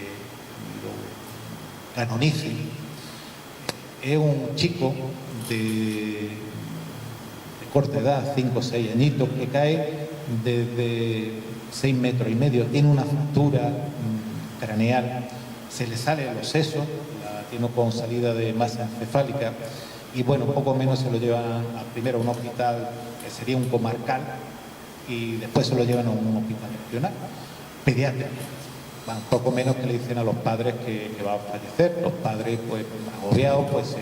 lo canonicen es un chico de corta edad, 5 o 6 añitos, que cae desde 6,5 metros, tiene una fractura craneal, se le salen los sesos, la tiene con salida de masa encefálica, y bueno, poco menos se lo llevan primero a un hospital que sería un comarcal y después se lo llevan a un hospital regional pediátrico. Poco menos que le dicen a los padres que va a fallecer. Los padres, pues agobiados, pues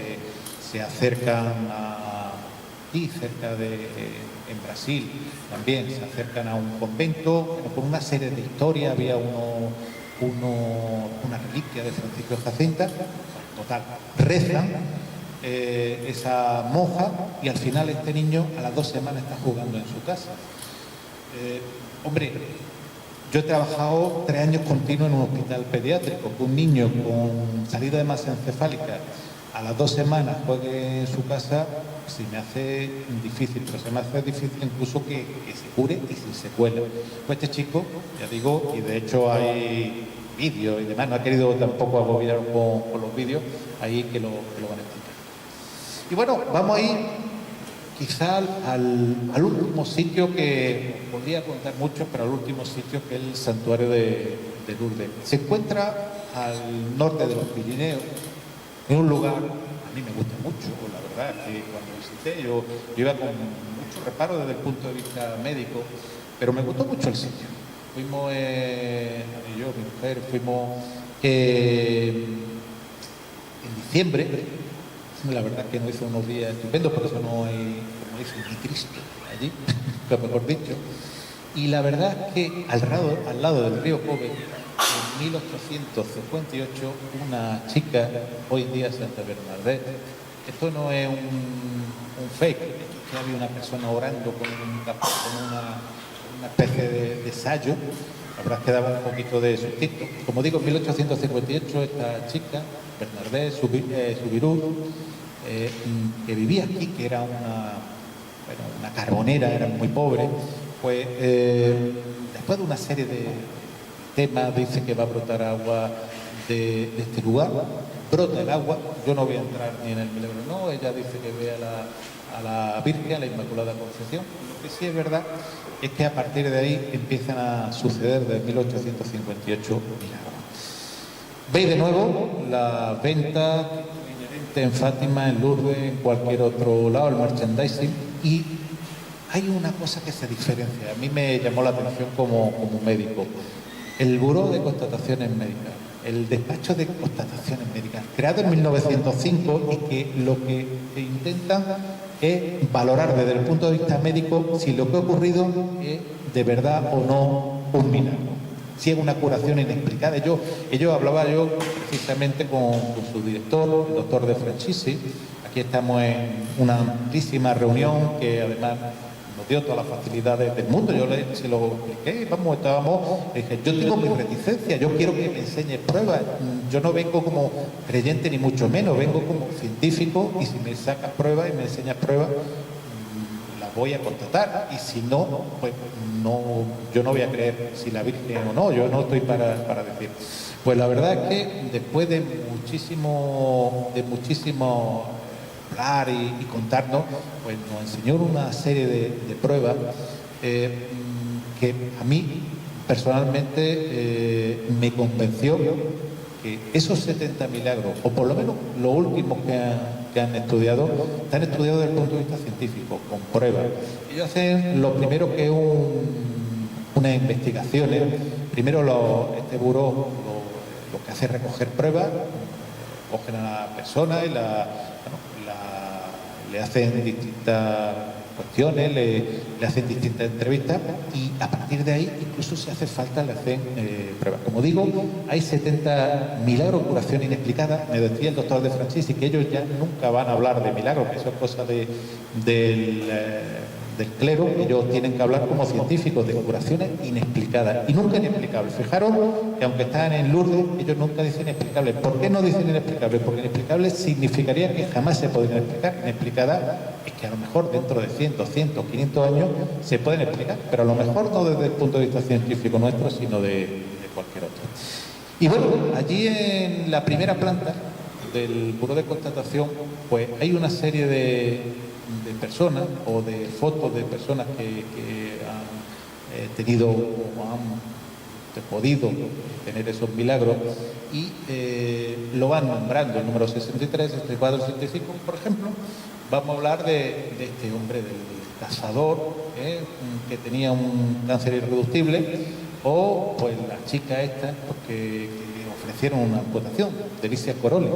se acercan aquí, en Brasil, también se acercan a un convento, por una serie de historias, había una reliquia de Francisco de Jacinta, total, rezan esa monja y al final este niño a las 2 semanas está jugando en su casa. Hombre, yo he trabajado 3 años continuos en un hospital pediátrico, que un niño con salida de masa encefálica a las 2 semanas juegue en su casa, se me hace difícil, pero se me hace difícil incluso que se cure y sin secuela. Pues este chico, ya digo, y de hecho hay vídeos y demás, no ha querido tampoco agobiar con los vídeos, ahí que lo van a explicar. Y bueno, vamos a ir quizá al último sitio que podría contar mucho, pero al último sitio, que es el santuario de Lourdes. Se encuentra al norte de los Pirineos, en un lugar, a mí me gusta mucho, la verdad, que cuando visité yo iba con mucho reparo desde el punto de vista médico, pero me gustó mucho el sitio. Fuimos, yo, mi mujer, fuimos en diciembre. La verdad que nos hizo unos días estupendos, por eso no hay, como dicen, ni Cristo allí, lo mejor dicho. Y la verdad es que al lado del río Kobe, en 1858, una chica, hoy en día Santa Bernadette, esto no es un fake, que había una persona orando con una especie de sayo, la verdad es que daba un poquito de sustito. Como digo, en 1858 esta chica, Bernadette Soubirous, que vivía aquí, que era una carbonera, era muy pobre, pues después de una serie de temas, dice que va a brotar agua de este lugar, brota el agua, yo no voy a entrar ni en el milagro, no, ella dice que ve a la Virgen, a la Inmaculada Concepción. Lo que sí es verdad es que a partir de ahí empiezan a suceder desde 1858 milagros. Veis de nuevo la venta en Fátima, en Lourdes, en cualquier otro lado, el merchandising, y hay una cosa que se diferencia. A mí me llamó la atención como médico. El Buró de Constataciones Médicas, el despacho de constataciones médicas, creado en 1905 y que lo que intentan es valorar desde el punto de vista médico si lo que ha ocurrido es de verdad o no un milagro, si es una curación inexplicada. Hablaba precisamente con su director, el doctor De Francisci. Aquí estamos en una amplísima reunión que además nos dio todas las facilidades del mundo. Yo se lo expliqué, dije, yo tengo mi reticencia, yo quiero que me enseñes pruebas. Yo no vengo como creyente ni mucho menos, vengo como científico, y si me sacas pruebas y me enseñas pruebas, las voy a constatar, y si no, pues no, yo no voy a creer si la Virgen o no, yo no estoy para decir. Pues la verdad es que después de muchísimo hablar y contarnos, pues nos enseñó una serie de pruebas que a mí personalmente me convenció que esos 70 milagros, o por lo menos los últimos que han estudiado, están estudiados desde el punto de vista científico, con pruebas. Ellos hacen lo primero que es unas investigaciones. Primero este buró lo que hace es recoger pruebas, cogen a la persona y le hacen distintas cuestiones, le hacen distintas entrevistas, y a partir de ahí, incluso si hace falta, le hacen pruebas. Como digo, hay 70 milagros, curación inexplicada. Me decía el doctor De Francisci que ellos ya nunca van a hablar de milagros, que eso es cosa del clero. Ellos tienen que hablar como científicos de curaciones inexplicadas, y nunca inexplicables. Fijaros que aunque están en Lourdes, ellos nunca dicen inexplicables. ¿Por qué no dicen inexplicables? Porque inexplicables significaría que jamás se podrían explicar. Inexplicada es que a lo mejor dentro de 100, 200, 500 años se pueden explicar, pero a lo mejor no desde el punto de vista científico nuestro, sino de cualquier otro. Y bueno, allí en la primera planta del Buró de Constatación, pues hay una serie de personas, o de fotos de personas que han tenido o han podido tener esos milagros, y lo van nombrando. El número 63, 64, 65, por ejemplo, vamos a hablar de este hombre, del cazador, que tenía un cáncer irreductible, o pues la chica esta, pues, que le ofrecieron una amputación, Delicia Coroli.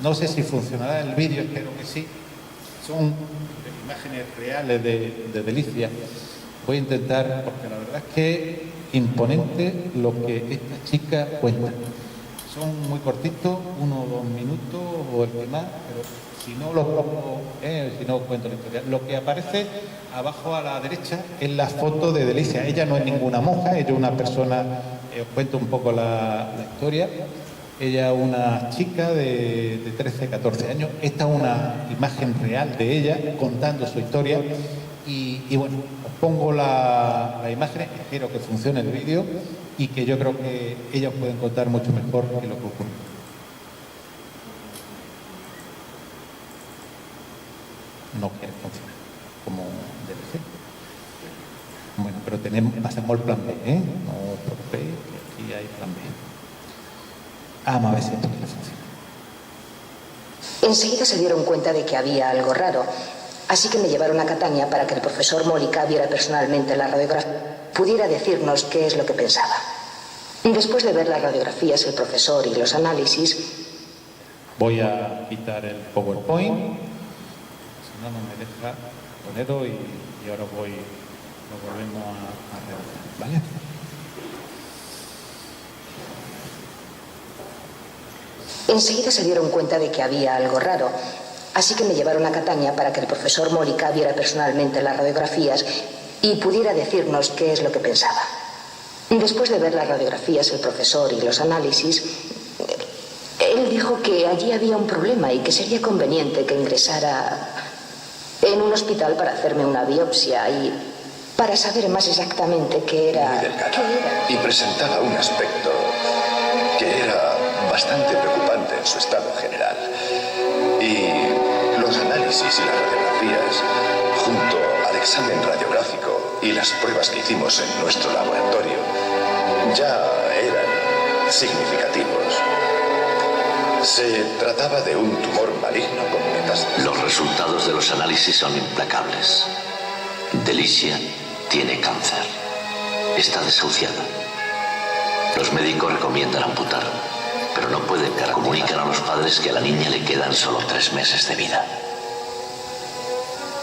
No sé si funcionará el vídeo, espero que sí. son imágenes reales de Delicia. Voy a intentar, porque la verdad es que es imponente lo que esta chica cuenta. Son muy cortitos, 1 o 2 minutos o el que más, pero si no los pongo, si no cuento la historia. Lo que aparece abajo a la derecha es la foto de Delicia. Ella no es ninguna monja, ella es una persona, os cuento un poco la historia. Ella es una chica de 13, 14 años. Esta es una imagen real de ella contando su historia. Y bueno, os pongo la imagen, espero que funcione el vídeo y que yo creo que ellos pueden contar mucho mejor que lo que ocurre. No quiere funcionar como debe ser. Bueno, pero pasamos al plan B, No os preocupéis, que aquí hay plan B. Vamos a ver si esto quiere funcionar. Enseguida se dieron cuenta de que había algo raro, así que me llevaron a Catania para que el profesor Mólica viera personalmente la radiografía, pudiera decirnos qué es lo que pensaba. Después de ver las radiografías, el profesor y los análisis... Voy a quitar el PowerPoint, si no, no me deja ponerlo y ahora lo volvemos a realizar, ¿vale? Enseguida se dieron cuenta de que había algo raro, así que me llevaron a Catania para que el profesor Mólica viera personalmente las radiografías y pudiera decirnos qué es lo que pensaba. Después de ver las radiografías, el profesor y los análisis, él dijo que allí había un problema y que sería conveniente que ingresara en un hospital para hacerme una biopsia y para saber más exactamente qué era. Muy delgada, y presentaba un aspecto que era bastante preocupante en su estado general. Y los análisis y las radiografías, junto al examen radiográfico y las pruebas que hicimos en nuestro laboratorio, ya eran significativos. Se trataba de un tumor maligno con metástasis. Los resultados de los análisis son implacables. Delicia tiene cáncer. Está desahuciada. Los médicos recomiendan amputar, pero no pueden garantizar. Comunican a los padres que a la niña le quedan solo 3 meses de vida.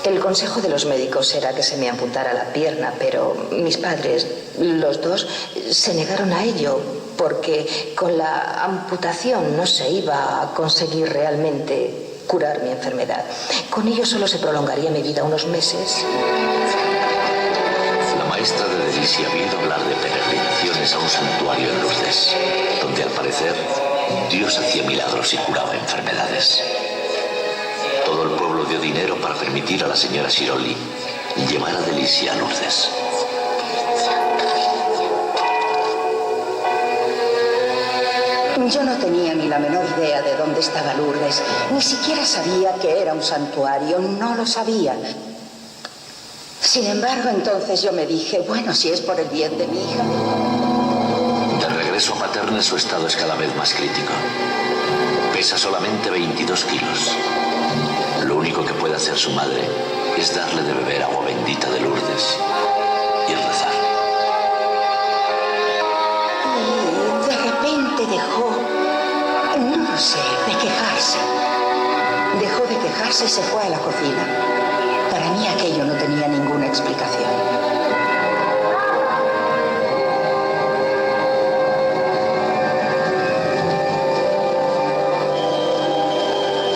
El consejo de los médicos era que se me amputara la pierna, pero mis padres, los dos, se negaron a ello, porque con la amputación no se iba a conseguir realmente curar mi enfermedad. Con ello solo se prolongaría mi vida unos meses. La maestra de Delicia había oído hablar de peregrinaciones a un santuario en Lourdes, donde al parecer Dios hacía milagros y curaba enfermedades. Todo el pueblo dio dinero para permitir a la señora Sirolli llevar a Delicia a Lourdes. Yo no tenía ni la menor idea de dónde estaba Lourdes. Ni siquiera sabía que era un santuario. No lo sabía. Sin embargo, entonces yo me dije, bueno, si es por el bien de mi hija. De regreso a Paterna, su estado es cada vez más crítico. Pesa solamente 22 kilos. Lo único que puede hacer su madre es darle de beber agua bendita de Lourdes y rezar. Y de repente dejó, no lo sé, de quejarse. Dejó de quejarse y se fue a la cocina. Para mí aquello no tenía ninguna explicación.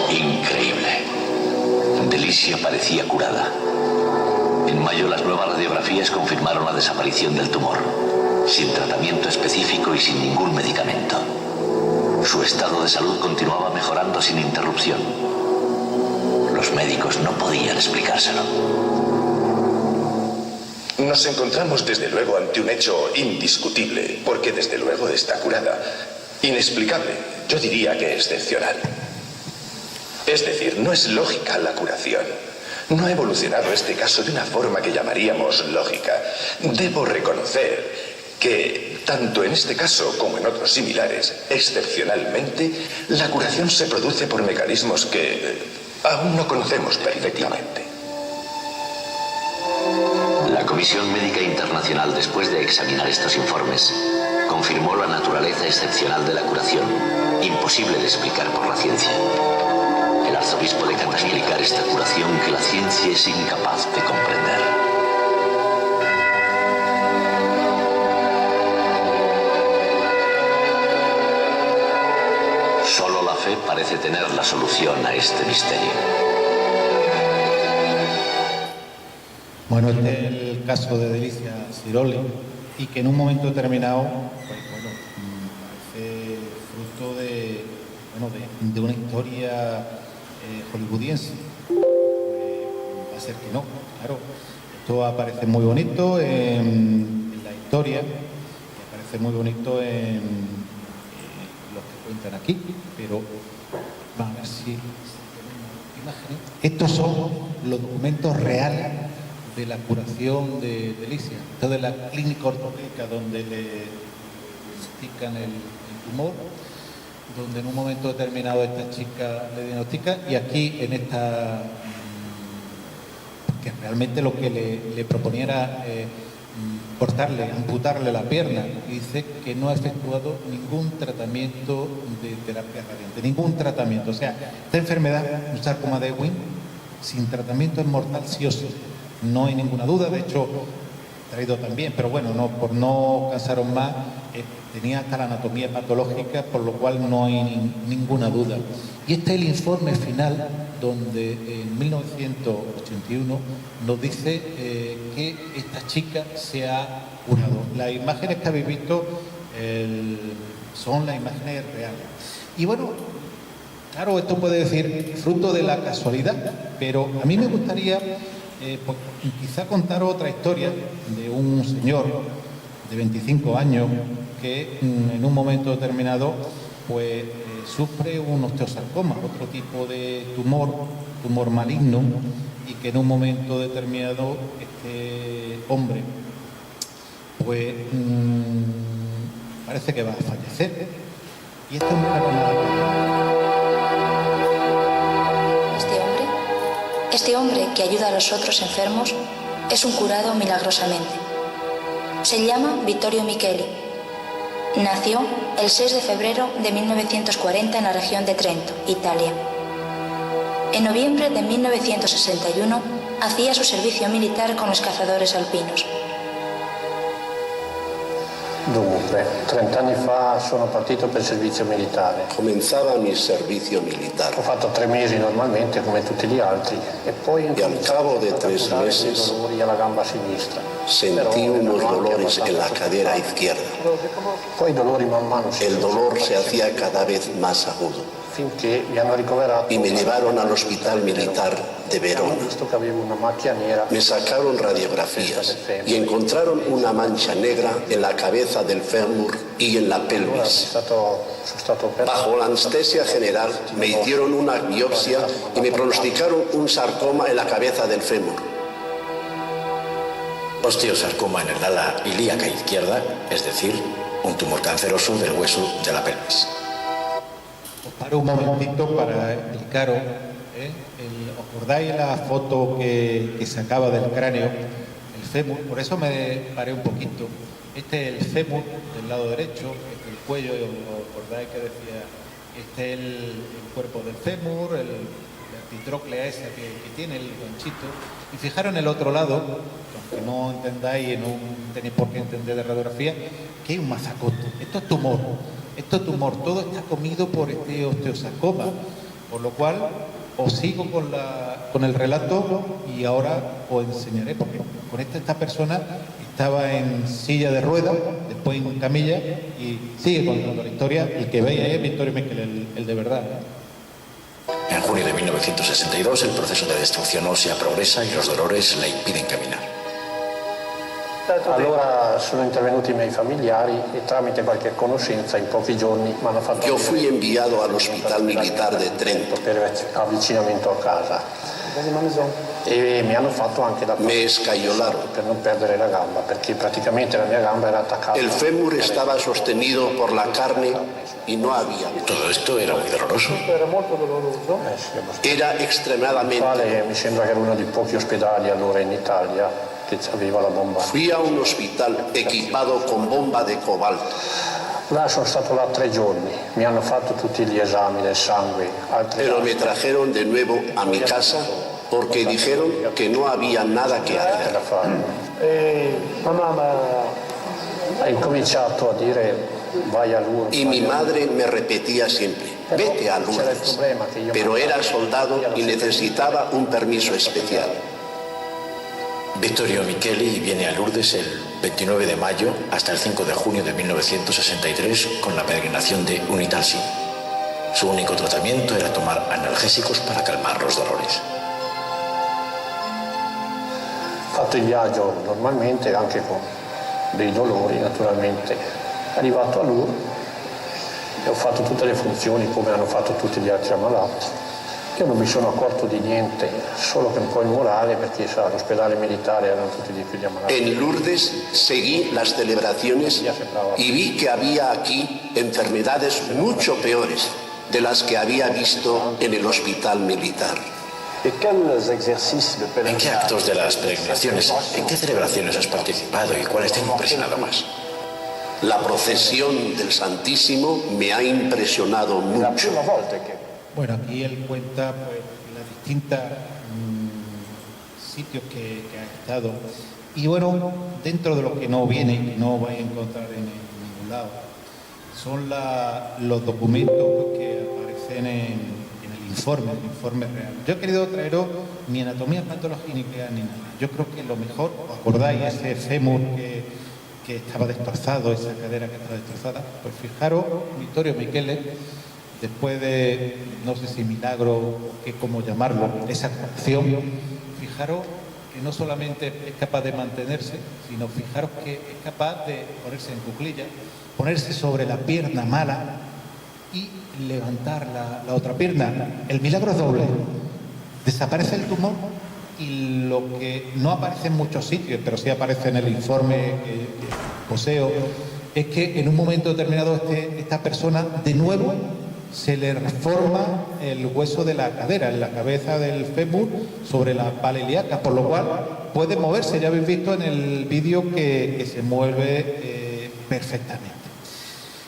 Increíble. Delicia parecía curada. En mayo las nuevas radiografías confirmaron la desaparición del tumor, sin tratamiento específico y sin ningún medicamento. Su estado de salud continuaba mejorando sin interrupción. Los médicos no podían explicárselo. Nos encontramos desde luego ante un hecho indiscutible, porque desde luego está curada. Inexplicable, yo diría que excepcional. Es decir, no es lógica la curación. No ha evolucionado este caso de una forma que llamaríamos lógica. Debo reconocer que, tanto en este caso como en otros similares, excepcionalmente, la curación se produce por mecanismos que aún no conocemos perfectamente. La Comisión Médica Internacional, después de examinar estos informes, confirmó la naturaleza excepcional de la curación, imposible de explicar por la ciencia. El arzobispo decata explicar esta curación que la ciencia es incapaz de comprender. Solo la fe parece tener la solución a este misterio. Bueno, este es el caso de Delicia Sirolli, y que en un momento determinado, pues bueno, parece fruto de una historia hollywoodiense. Va a ser que no, claro. Esto aparece muy bonito en la historia, y aparece muy bonito en lo que cuentan aquí, pero vamos a ver si tenemos imágenes. Estos son los documentos reales de la curación de Delicia, esto de la clínica ortopédica donde le diagnostican el tumor, donde en un momento determinado esta chica le diagnostica, y aquí en esta, que realmente lo que le proponía era amputarle la pierna, y dice que no ha efectuado ningún tratamiento de terapia radiante, ningún tratamiento. O sea, esta enfermedad, un sarcoma de Ewing, sin tratamiento es mortal sí o sí. No hay ninguna duda, de hecho, traído también, pero bueno, por no cansaros más, tenía hasta la anatomía patológica, por lo cual no hay ninguna duda. Y este es el informe final, donde en 1981 nos dice que esta chica se ha curado. Las imágenes que habéis visto son las imágenes reales. Y bueno, claro, esto puede decir fruto de la casualidad, pero a mí me gustaría pues, quizá contar otra historia de un señor de 25 años que en un momento determinado pues sufre un osteosarcoma, otro tipo de tumor maligno, y que en un momento determinado este hombre pues parece que va a fallecer. Y esto no era nada. Este hombre que ayuda a los otros enfermos es un curado milagrosamente. Se llama Vittorio Micheli. Nació el 6 de febrero de 1940 en la región de Trento, Italia. En noviembre de 1961 hacía su servicio militar con los cazadores alpinos. Dunque, 30 anni fa sono partito per il servizio militare. Comenzaba mi servizio militar. Ho fatto 3 mesi normalmente come tutti gli altri e poi y al cabo de 3 meses dolori alla gamba sinistra. Sentí unos dolores en la cadera izquierda. Poi i dolori man mano El dolor se hacía cada vez más agudo finché mi hanno ricoverato y me llevaron al hospital militar de Verona. Visto che avevo una macchia nera. Me sacaron radiografías y encontraron una mancha negra en la cabeza del fémur y en la pelvis. Bajo la anestesia general me hicieron una biopsia y me pronosticaron un sarcoma en la cabeza del fémur. Osteosarcoma en el ala ilíaca izquierda, es decir, un tumor canceroso del hueso de la pelvis. Os paro un momentito para explicaros. ¿Os acordáis la foto que sacaba del cráneo? El fémur, por eso me paré un poquito. Este es el fémur del lado derecho, este es el cuello, ¿os acordáis que decía? Este es el cuerpo del fémur, la artitróclea esa que tiene, el ganchito. Y fijaros en el otro lado, aunque no entendáis y no tenéis por qué entender de radiografía, que hay un mazacote. Esto es tumor. Todo está comido por este osteosarcoma, por lo cual os sigo con el relato y ahora os enseñaré, porque con esta persona estaba en silla de ruedas, después en camilla, y sigue contando la historia. El que veis ahí es Vittorio Micheli, el de verdad. En junio de 1962 el proceso de destrucción ósea progresa y los dolores le impiden caminar. Allora sono intervenuti i miei familiari e tramite qualche conoscenza in pochi giorni mi hanno fatto. Yo fui enviado al hospital militar de Trento. Per avvicinamento a casa. E mi hanno fatto anche la me escayolaron per non perdere la gamba, perché praticamente la mia gamba era attaccata. El fémur estaba sostenido por la carne y no había. Todo esto era muy doloroso. Era molto doloroso. Era extremadamente. Mi sembra che era uno dei pochi ospedali allora in Italia che aveva la bomba. Fui a un hospital equipado con bomba de cobalto. Là sono stato là 3 giorni, mi hanno fatto tutti gli esami del sangue. Pero me trajeron de nuevo a mi casa porque dijeron que no había nada que hacer. E mamma ha incominciato a dire vai a Lourdes. Y mi madre me repetía siempre, vete a Lourdes. Pero era soldado y necesitaba un permiso especial. Vittorio Micheli viene a Lourdes el 29 de mayo hasta el 5 de junio de 1963 con la peregrinación de Unitalsin. Su único tratamiento era tomar analgésicos para calmar los dolores. Ho fatto il viaggio normalmente, anche con dei dolori naturalmente. Arrivato a Lourdes e ho fatto tutte le funzioni come hanno fatto tutti gli altri ammalati. Io non mi sono accorto di niente, solo che un po' il morale, perché all'ospedale militare erano tutti di più gli ammalati. En Lourdes seguí las celebraciones y vi que había aquí enfermedades mucho peores de las que había visto en el hospital militar. ¿En qué actos de las peregrinaciones, en qué celebraciones has participado y cuáles te han impresionado más? La procesión del Santísimo me ha impresionado mucho. Bueno, aquí él cuenta pues las distintas sitios que ha estado. Y bueno, dentro de lo que no viene, que no vais a encontrar en ningún lado, son los documentos que aparecen en el informe real. Yo he querido traeros ni anatomía, patología ni nuclear ni nada. Yo creo que lo mejor, ¿os acordáis ese fémur que estaba destrozado, esa cadera que estaba destrozada? Pues fijaros, Vittorio Micheli, después de, no sé si milagro o qué, cómo llamarlo, esa acción, fijaros que no solamente es capaz de mantenerse, sino fijaros que es capaz de ponerse en cuclillas, ponerse sobre la pierna mala y levantar la otra pierna. El milagro es doble. Desaparece el tumor y lo que no aparece en muchos sitios, pero sí aparece en el informe que poseo, es que en un momento determinado esta persona de nuevo se le reforma el hueso de la cadera, en la cabeza del fémur, sobre la pala ilíaca, por lo cual puede moverse. Ya habéis visto en el vídeo que se mueve perfectamente.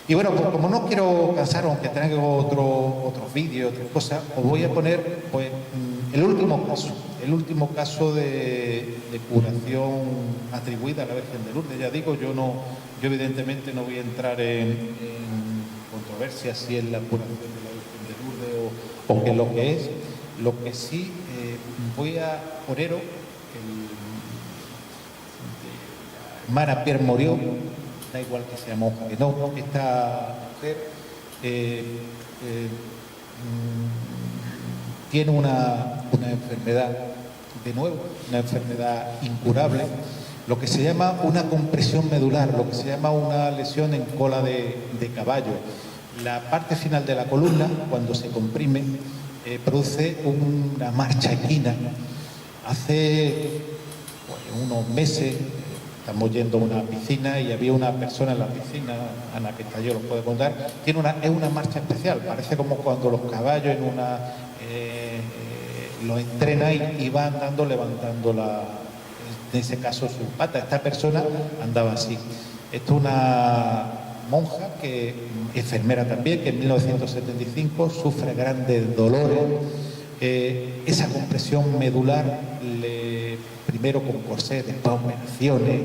Y bueno, pues como no quiero cansar, aunque tengo otros vídeos, otras cosas, os voy a poner pues el último caso de curación atribuida a la Virgen de Lourdes. Ya digo, yo evidentemente no voy a entrar en controversia si es la curación de la Virgen de Lourdes o qué es lo que es. Lo que sí voy a poneros la hermana Pierre Moriot, da igual que sea monja que no, esta mujer tiene una enfermedad, de nuevo, una enfermedad incurable, lo que se llama una compresión medular, lo que se llama una lesión en cola de caballo. La parte final de la columna, cuando se comprime, produce una marcha equina. Hace unos meses estamos yendo a una piscina y había una persona en la piscina, Ana Pestalló lo puede contar, es una marcha especial, parece como cuando los caballos los entrenan y van andando levantando en ese caso sus patas. Esta persona andaba así. Esto es una monja, enfermera también, que en 1975 sufre grandes dolores. Esa compresión medular, primero con corsé, después operaciones,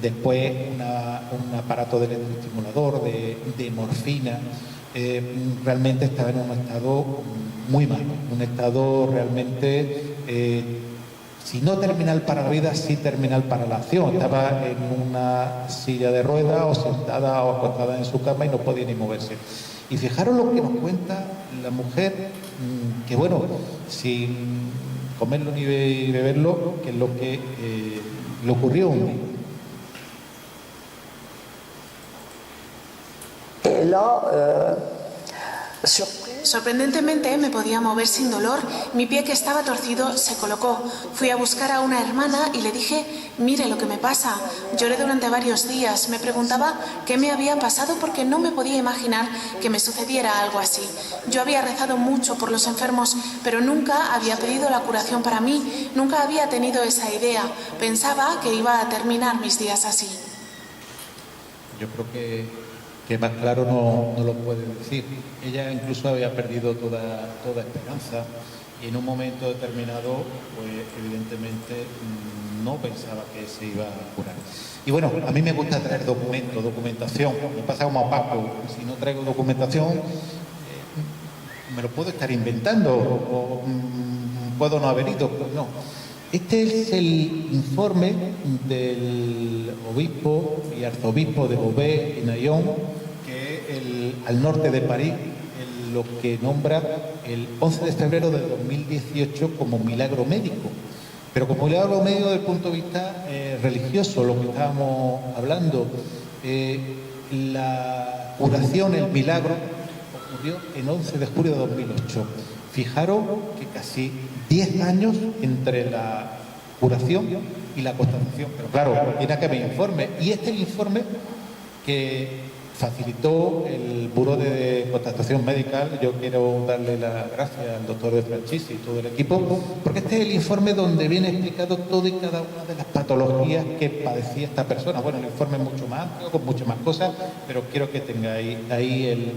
después un aparato de electroestimulador, de morfina. Realmente estaba en un estado muy malo, un estado realmente, si no terminal para la vida, sí terminal para la acción. Estaba en una silla de ruedas o sentada o acostada en su cama y no podía ni moverse. Y fijaros lo que nos cuenta la mujer, que bueno, sin comerlo ni beberlo, que es lo que le ocurrió un día. Sorprendentemente me podía mover sin dolor. Mi pie, que estaba torcido, se colocó. Fui a buscar a una hermana y le dije: mire lo que me pasa. Lloré durante varios días. Me preguntaba qué me había pasado porque no me podía imaginar que me sucediera algo así. Yo había rezado mucho por los enfermos, pero nunca había pedido la curación para mí. Nunca había tenido esa idea. Pensaba que iba a terminar mis días así. Yo creo que que más claro no lo puede decir. Ella incluso había perdido toda esperanza y en un momento determinado, pues evidentemente no pensaba que se iba a curar. Y bueno, a mí me gusta traer documentación. Me pasa como a Paco, si no traigo documentación, me lo puedo estar inventando o puedo no haber ido, pues no. Este es el informe del obispo y arzobispo de Beauvais y Nyon, que es al norte de París, lo que nombra el 11 de febrero de 2018 como milagro médico. Pero como milagro médico desde el punto de vista religioso, lo que estábamos hablando, la curación, el milagro, ocurrió el 11 de julio de 2008. Fijaros que casi 10 años entre la curación y la constatación. Pero claro, tiene que haber informe. Y este es el informe que facilitó el Buró de Constatación Médica. Yo quiero darle las gracias al doctor De Francis y todo el equipo, porque este es el informe donde viene explicado todo y cada una de las patologías que padecía esta persona. Bueno, el informe es mucho más amplio, con muchas más cosas, pero quiero que tengáis ahí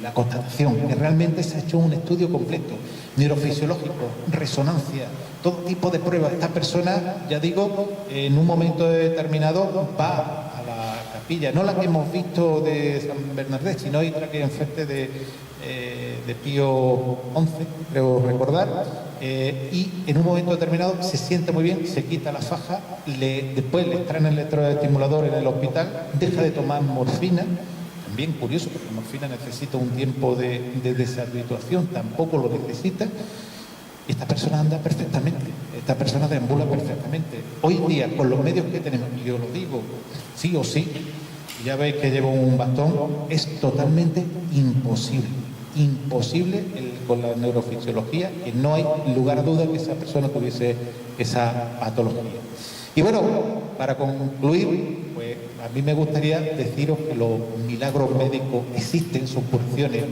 la constatación, que realmente se ha hecho un estudio completo, neurofisiológico, resonancia, todo tipo de pruebas. Esta persona, ya digo, en un momento determinado va a la capilla, no la que hemos visto de San Bernardés, sino otra que hay enfrente de Pío XI, creo recordar, y en un momento determinado se siente muy bien, se quita la faja, después le extraen el electroestimulador en el hospital, deja de tomar morfina. Bien curioso, porque la morfina necesita un tiempo de deshabituación, tampoco lo necesita. Esta persona anda perfectamente, esta persona deambula perfectamente. Hoy en día, con los medios que tenemos, y yo lo digo, sí o sí, ya veis que llevo un bastón, es totalmente imposible con la neurofisiología, que no hay lugar a duda que esa persona tuviese esa patología. Y bueno, para concluir, pues a mí me gustaría deciros que los milagros médicos existen, son curaciones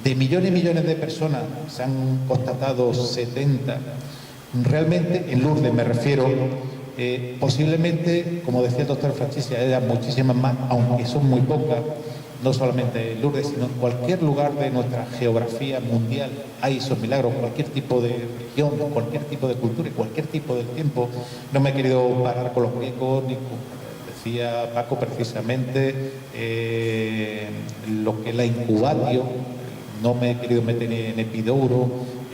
de millones y millones de personas, se han constatado 70. Realmente, en Lourdes me refiero, posiblemente, como decía el doctor Francis, haya muchísimas más, aunque son muy pocas, no solamente en Lourdes, sino en cualquier lugar de nuestra geografía mundial hay esos milagros, cualquier tipo de religión, cualquier tipo de cultura y cualquier tipo de tiempo. No me he querido parar con los griegos, ni con, decía Paco precisamente, lo que es la incubatio, no me he querido meter en Epidauro,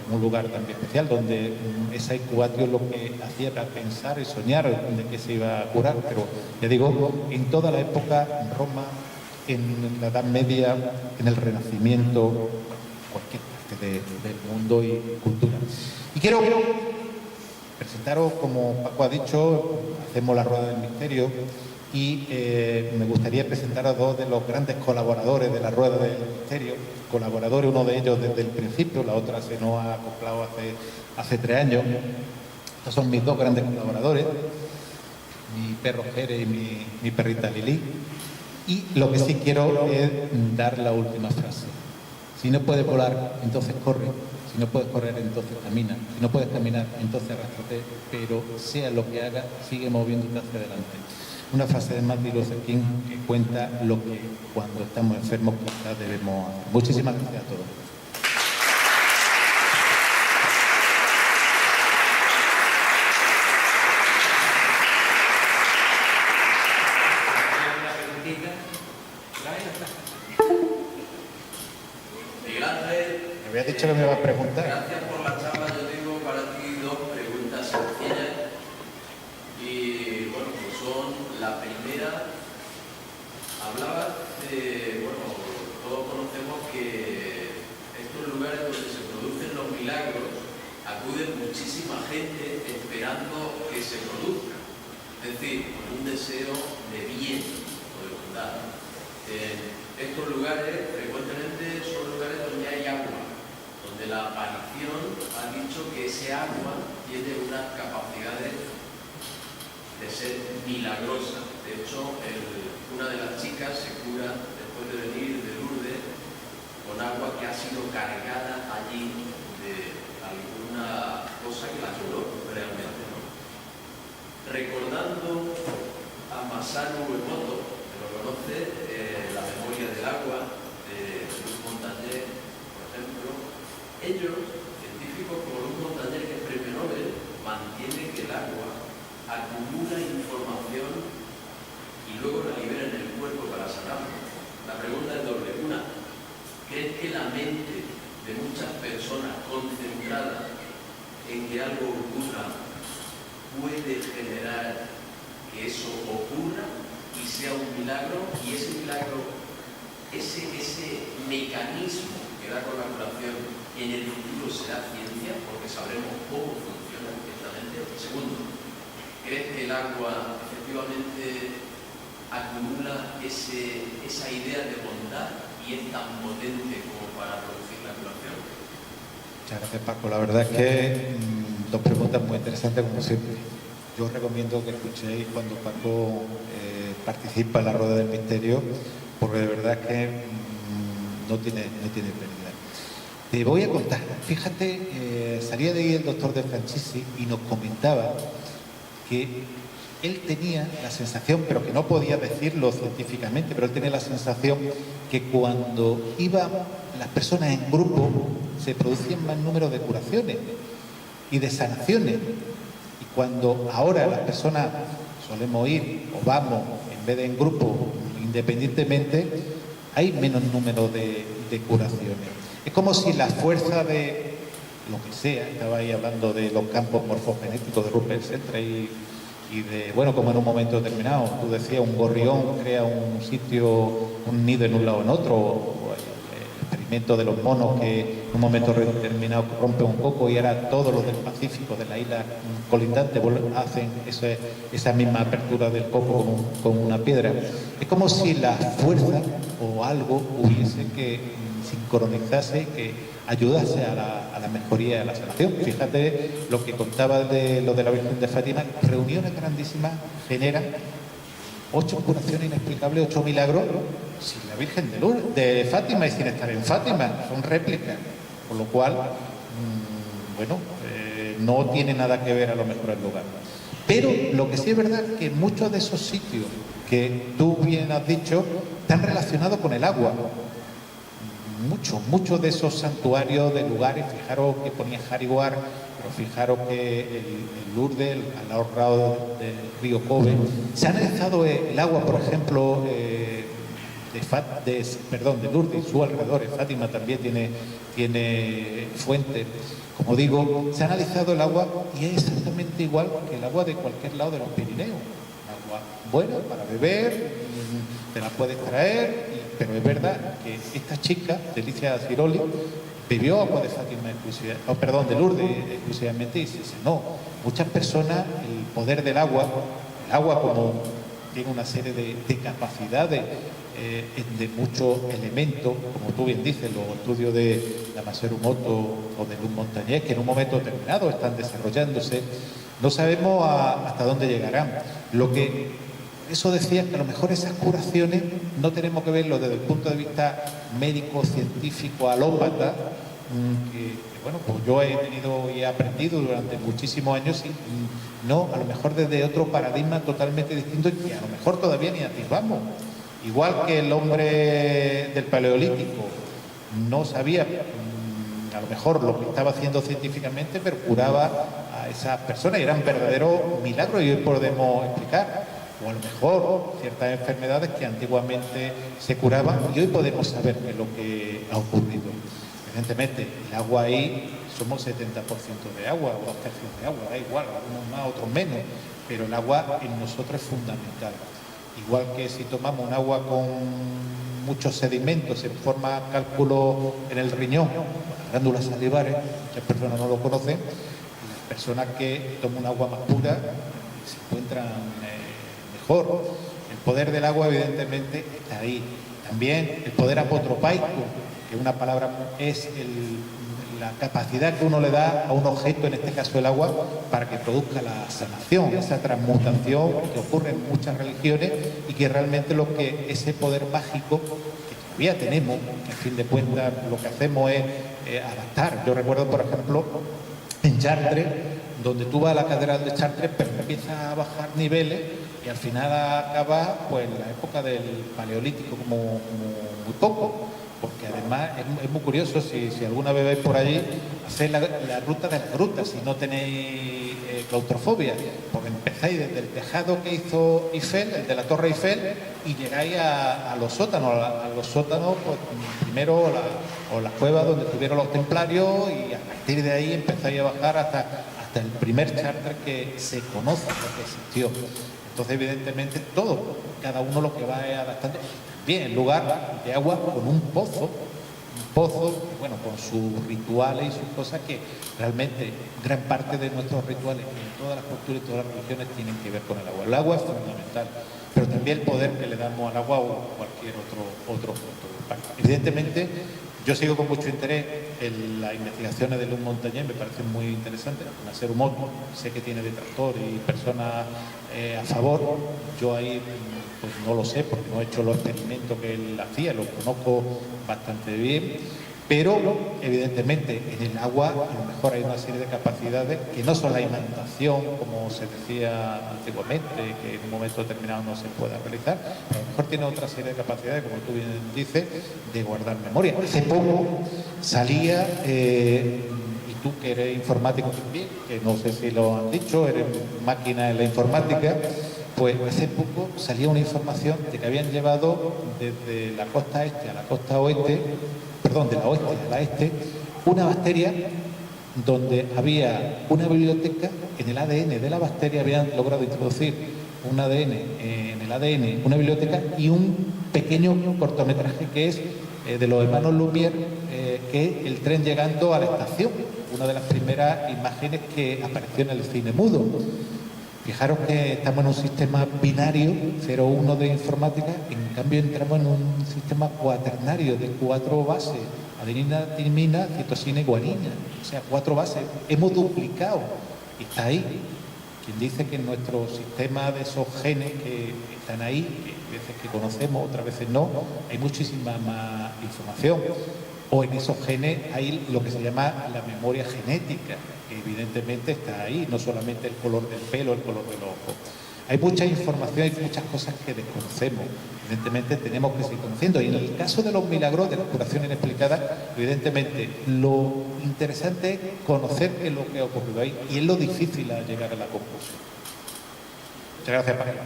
en un lugar también especial, donde esa incubatio lo que hacía era pensar y soñar de que se iba a curar, pero ya digo, en toda la época, en Roma, en la Edad Media, en el Renacimiento, cualquier parte del mundo y cultura. Y quiero presentaros, como Paco ha dicho, hacemos la rueda del misterio y me gustaría presentar a dos de los grandes colaboradores de la rueda del misterio. Colaboradores, uno de ellos desde el principio, la otra se nos ha acoplado hace 3 años. Estos son mis dos grandes colaboradores, mi perro Jere y mi perrita Lili. Y lo que sí quiero es dar la última frase. Si no puedes volar, entonces corre. Si no puedes correr, entonces camina. Si no puedes caminar, entonces arrástrate. Pero sea lo que hagas, sigue moviéndote hacia adelante. Una frase de Martin Luther King que cuenta lo que cuando estamos enfermos quizás debemos hacer. Muchísimas gracias a todos. Me había dicho que me iba a preguntar. Gracias por la charla. Yo tengo para ti 2 preguntas sencillas. Y bueno, pues son la primera. Hablabas de, bueno, todos conocemos que estos lugares donde se producen los milagros acuden muchísima gente esperando que se produzca. Es decir, con un deseo de bien o de bondad. Estos lugares frecuentemente son lugares donde hay agua, donde la aparición ha dicho que ese agua tiene unas capacidades de ser milagrosa. De hecho, una de las chicas se cura después de venir de Lourdes con agua que ha sido cargada allí de alguna cosa que la curó realmente, ¿no? Recordando a Masaru Emoto, que lo conoce la memoria del agua de Luc Montagnier, por ejemplo. Ellos, científicos como Luc Montagnier, que es premio Nobel, mantienen que el agua acumula información y luego la libera en el cuerpo para sanarlo. La pregunta es doble. Una, ¿crees que la mente de muchas personas concentradas en que algo ocurra puede generar que eso ocurra y sea un milagro? Y ese milagro, ese mecanismo que da con la curación en el futuro será ciencia, porque sabremos cómo funciona directamente. Segundo, ¿crees que el agua efectivamente acumula esa idea de bondad y es tan potente como para producir la curación? Muchas gracias, Paco. La verdad es que dos preguntas muy interesantes, como siempre. Yo os recomiendo que escuchéis cuando Paco participa en la Rueda del Misterio, porque de verdad es que no tiene pérdida. Te voy a contar. Fíjate, salía de ahí el doctor De Francisci y nos comentaba que él tenía la sensación, pero que no podía decirlo científicamente, pero él tenía la sensación que cuando iban las personas en grupo se producían más número de curaciones y de sanaciones. Y cuando ahora las personas solemos ir o vamos en vez de en grupo independientemente, hay menos número de curaciones. Es como si la fuerza de lo que sea, estaba ahí hablando de los campos morfogenéticos de Rupert Sheldrake y de, bueno, como en un momento determinado, tú decías, un gorrión crea un sitio, un nido en un lado o en otro, o el experimento de los monos que en un momento determinado rompen un coco y ahora todos los del Pacífico, de la isla colindante, hacen esa misma apertura del coco con una piedra. Es como si la fuerza o algo hubiese que sincronizarse, que ayudase a la mejoría de la sanación. Fíjate lo que contaba de lo de la Virgen de Fátima, reuniones grandísimas generan 8 curaciones inexplicables, 8 milagros, sin la Virgen de Fátima y sin estar en Fátima, son réplicas, con lo cual, no tiene nada que ver a lo mejor el lugar. Pero lo que sí es verdad es que muchos de esos sitios que tú bien has dicho están relacionados con el agua. Muchos de esos santuarios de lugares, fijaros que ponía Hariwar, pero fijaros que el Lourdes, al ahorrado del río Kobe, se ha analizado el agua, por ejemplo, de Lourdes y sus alrededores. Fátima también tiene fuentes. Como digo, se ha analizado el agua y es exactamente igual que el agua de cualquier lado de los Pirineos. Agua buena para beber, te la puedes traer, pero es verdad que esta chica, Delicia Ciroli, bebió agua de Fátima de Lourdes exclusivamente y se sanó. Muchas personas, el poder del agua, el agua como tiene una serie de capacidades de muchos elementos, como tú bien dices, los estudios de Masaru Emoto o de Luc Montagnier, que en un momento determinado están desarrollándose, no sabemos hasta dónde llegarán. Eso decía que a lo mejor esas curaciones no tenemos que verlo desde el punto de vista médico, científico, alópata, que pues yo he tenido y he aprendido durante muchísimos años, y no, a lo mejor desde otro paradigma totalmente distinto y que a lo mejor todavía ni atisbamos. Igual que el hombre del Paleolítico no sabía a lo mejor lo que estaba haciendo científicamente, pero curaba a esas personas y eran verdaderos milagros y hoy podemos explicar. O a lo mejor ciertas enfermedades que antiguamente se curaban y hoy podemos saber qué es lo que ha ocurrido. Evidentemente, el agua ahí somos 70% de agua o 2 tercios de agua, da igual, algunos más, otros menos, pero el agua en nosotros es fundamental. Igual que si tomamos un agua con muchos sedimentos, se forma cálculo en el riñón, las glándulas salivares, muchas personas no lo conocen, y las personas que toman un agua más pura se encuentran mejor. El poder del agua evidentemente está ahí. También el poder apotropaico, que una palabra es la capacidad que uno le da a un objeto, en este caso el agua, para que produzca la sanación, esa transmutación que ocurre en muchas religiones y que realmente ese poder mágico que todavía tenemos, que a fin de cuentas lo que hacemos es adaptar. Yo recuerdo, por ejemplo, en Chartres, donde tú vas a la catedral de Chartres, pero empiezas a bajar niveles y al final acaba pues en la época del Paleolítico como muy poco, porque además es muy curioso, si alguna vez vais por allí, hacer la ruta de las grutas, si no tenéis claustrofobia, porque empezáis desde el tejado que hizo Eiffel, el de la Torre Eiffel, y llegáis a los sótanos. A los sótanos, pues primero las cuevas donde estuvieron los templarios, y a partir de ahí empezáis a bajar hasta el primer charter que se conoce, que existió. Entonces, evidentemente, cada uno lo que va es adaptando. Bien, en lugar de agua con un pozo, bueno, con sus rituales y sus cosas, que realmente gran parte de nuestros rituales en todas las culturas y todas las religiones tienen que ver con el agua. El agua es fundamental, pero también el poder que le damos al agua o cualquier otro punto. Evidentemente, yo sigo con mucho interés en las investigaciones de Luc Montagnier, me parecen muy interesantes. Al ser humano, sé que tiene detractor y personas a favor. Yo ahí pues no lo sé, porque no he hecho los experimentos que él hacía, los conozco bastante bien, pero evidentemente en el agua a lo mejor hay una serie de capacidades que no son la imantación, como se decía antiguamente, que en un momento determinado no se pueda realizar, pero a lo mejor tiene otra serie de capacidades, como tú bien dices, de guardar memoria. Hace poco salía, y tú que eres informático también, que no sé si lo han dicho, eres máquina en la informática, pues hace poco salía una información de que habían llevado desde la costa este a la costa oeste, perdón, de la oeste a la este, una bacteria donde había una biblioteca. En el ADN de la bacteria habían logrado introducir un ADN en el ADN, una biblioteca y un pequeño cortometraje que es de los hermanos Lumière, que es el tren llegando a la estación, una de las primeras imágenes que apareció en el cine mudo. Fijaros que estamos en un sistema binario, 0-1 de informática, en cambio entramos en un sistema cuaternario de 4 bases, adenina, timina, citosina y guanina, o sea, 4 bases. Hemos duplicado y está ahí. Quien dice que en nuestro sistema de esos genes que están ahí, que a veces que conocemos, otras veces no, hay muchísima más información. O en esos genes hay lo que se llama la memoria genética, que evidentemente está ahí, no solamente el color del pelo, el color del ojo. Hay mucha información, hay muchas cosas que desconocemos. Evidentemente tenemos que seguir conociendo. Y en el caso de los milagros, de la curación inexplicada, evidentemente lo interesante es conocer qué es lo que ha ocurrido ahí. Y es lo difícil a llegar a la conclusión. Muchas gracias, Paquita.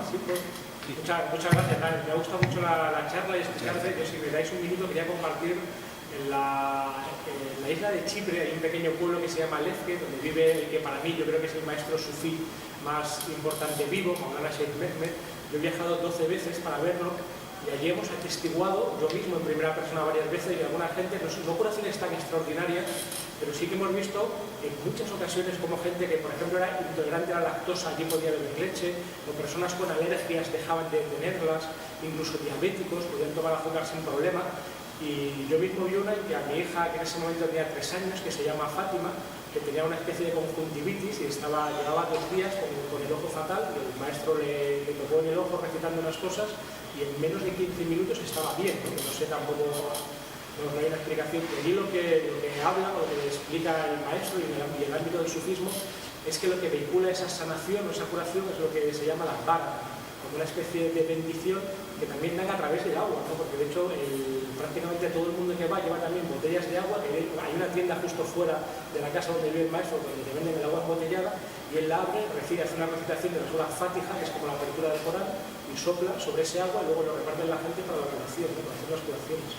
Sí, pues. Muchas gracias. Me ha gustado mucho la charla y escucharte. Yo, si me dais un minuto, quería compartir en la isla de Chipre hay un pequeño pueblo que se llama Lezke, donde vive el que para mí yo creo que es el maestro sufí más importante vivo, Maulana Sheikh Mehmed. Yo he viajado 12 veces para verlo y allí hemos atestiguado, yo mismo en primera persona varias veces, y alguna gente, no curaciones tan extraordinarias, pero sí que hemos visto en muchas ocasiones como gente que, por ejemplo, era intolerante a la lactosa, allí podía beber leche, o personas con alergias dejaban de tenerlas, incluso diabéticos podían tomar azúcar sin problema. Y yo mismo vi una en que a mi hija, que en ese momento tenía 3 años, que se llama Fátima, que tenía una especie de conjuntivitis y llevaba 2 días con el ojo fatal, y el maestro le tocó en el ojo recitando unas cosas y en menos de 15 minutos estaba bien, ¿no? No sé tampoco, no hay una explicación, pero allí lo que habla, o lo que explica el maestro y en el ámbito del sufismo, es que lo que vehicula esa sanación o esa curación es lo que se llama la vara, como una especie de bendición que también dan a través del agua, ¿no? Porque de hecho prácticamente todo el mundo que va lleva también botellas de agua, que hay una tienda justo fuera de la casa donde vive el maestro donde te venden el agua embotellada, y él la abre, hace una recitación de la sura Fátiha, que es como la apertura del Corán, y sopla sobre ese agua y luego lo reparte la gente para la curación, para hacer las curaciones.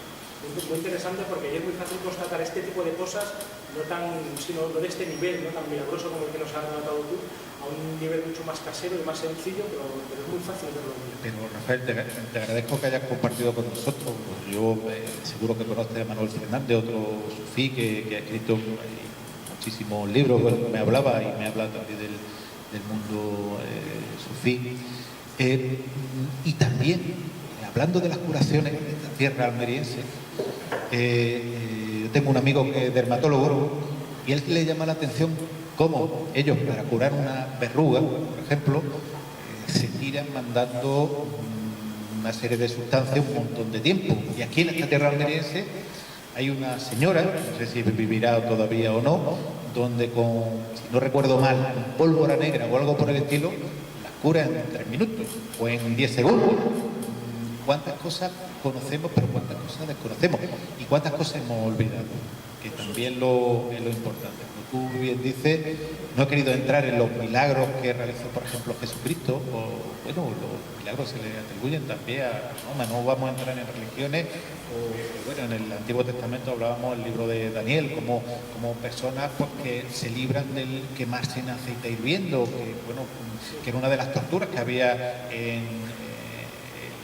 Muy interesante, porque es muy fácil constatar este tipo de cosas, no de este nivel, no tan milagroso como el que nos has relatado tú, a un nivel mucho más casero y más sencillo, pero es muy fácil verlo. Pero Rafael, te agradezco que hayas compartido con nosotros. Yo seguro que conoces a Manuel Fernández, otro sufí que ha escrito muchísimos libros. Bueno, me hablaba y me habla también del mundo sufí. Y también, hablando de las curaciones de esta tierra almeriense, yo tengo un amigo que es dermatólogo y él le llama la atención cómo ellos, para curar una verruga, por ejemplo, se tiran mandando una serie de sustancias un montón de tiempo. Y aquí en esta tierra almeriense hay una señora, no sé si vivirá todavía o no, donde si no recuerdo mal, con pólvora negra o algo por el estilo, las cura en 3 minutos o en 10 segundos. ¿Cuántas cosas conocemos, pero cuántas cosas desconocemos? ¿Y cuántas cosas hemos olvidado? Que también es lo importante. Como tú bien dices, no he querido entrar en los milagros que realizó, por ejemplo, Jesucristo, o bueno, los milagros se le atribuyen también a Mahoma. No vamos a entrar en religiones, o bueno, en el Antiguo Testamento hablábamos del libro de Daniel, como personas pues, que se libran del quemarse en aceite hirviendo, que era una de las torturas que había en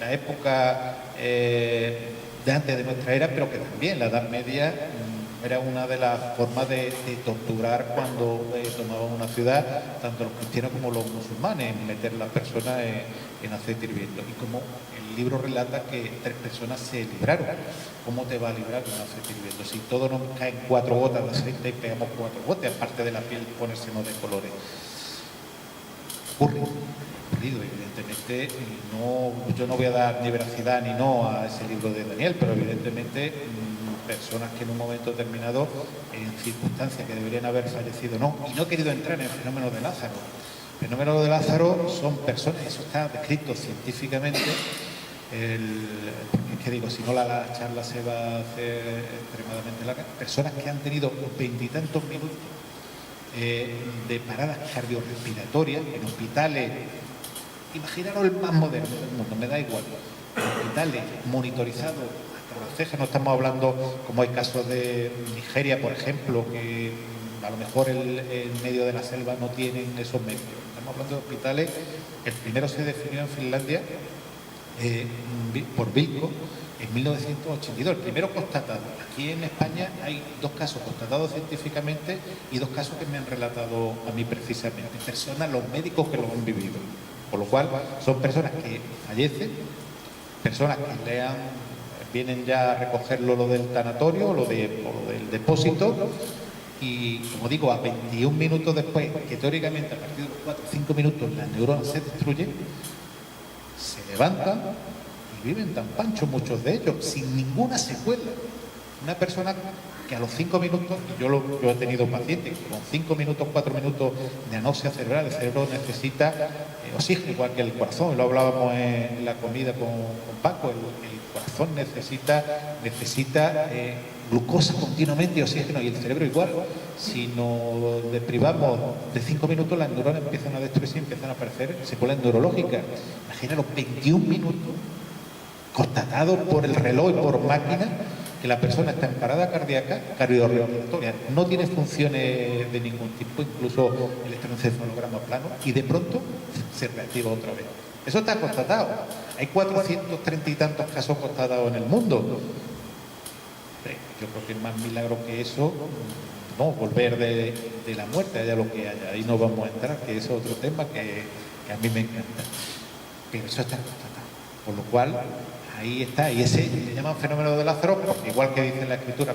la época de antes de nuestra era, pero que también la Edad Media era una de las formas de torturar cuando tomaban una ciudad, tanto los cristianos como los musulmanes, meter a las personas en aceite hirviendo. Y como el libro relata que 3 personas se libraron, ¿cómo te va a librar con aceite hirviendo? Si todos nos caen 4 gotas de aceite y pegamos 4 gotas, aparte de la piel ponérsenos de colores. Evidentemente, yo no voy a dar ni veracidad ni no a ese libro de Daniel, pero evidentemente personas que en un momento determinado, en circunstancias que deberían haber fallecido, no. Y no he querido entrar en el fenómeno de Lázaro. El fenómeno de Lázaro son personas, eso está descrito científicamente, porque es que digo, si no la charla se va a hacer extremadamente larga, personas que han tenido 20 y tantos minutos de paradas cardiorrespiratorias en hospitales. Imaginaros el más moderno del mundo, me da igual. Hospitales monitorizados hasta las cejas, no estamos hablando como hay casos de Nigeria, por ejemplo, que a lo mejor en medio de la selva no tienen esos medios. Estamos hablando de hospitales. El primero se definió en Finlandia por Vilco en 1982, el primero constatado. Aquí en España hay 2 casos constatados científicamente y 2 casos que me han relatado a mí precisamente, personas, los médicos que lo han vivido. Por lo cual, son personas que fallecen, personas que vienen ya a recogerlo lo del tanatorio o lo del depósito, y como digo, a 21 minutos después, que teóricamente a partir de los 4 o 5 minutos las neuronas se destruyen, se levantan y viven tan panchos muchos de ellos, sin ninguna secuela. Una persona que a los 5 minutos, yo he tenido pacientes, con 5 minutos, 4 minutos de anoxia cerebral, el cerebro necesita oxígeno, igual que el corazón, lo hablábamos en la comida con Paco, el corazón necesita glucosa continuamente y oxígeno, y el cerebro igual. Si nos deprivamos de 5 minutos, las neuronas empiezan a destruirse y empiezan a aparecer secuelas neurológicas. Imagina los 21 minutos constatados por el reloj y por máquina, que la persona está en parada cardíaca, cardiorrespiratoria, no tiene funciones de ningún tipo, incluso el electroencefalograma plano, y de pronto se reactiva otra vez. Eso está constatado. Hay 430 y tantos casos constatados en el mundo. Yo creo que es más milagro que eso, no volver de la muerte, haya lo que haya. Ahí no vamos a entrar, que es otro tema que a mí me encanta. Pero eso está constatado. Por lo cual, ahí está, y ese le llaman fenómeno de Lázaro, porque igual que dice en la escritura,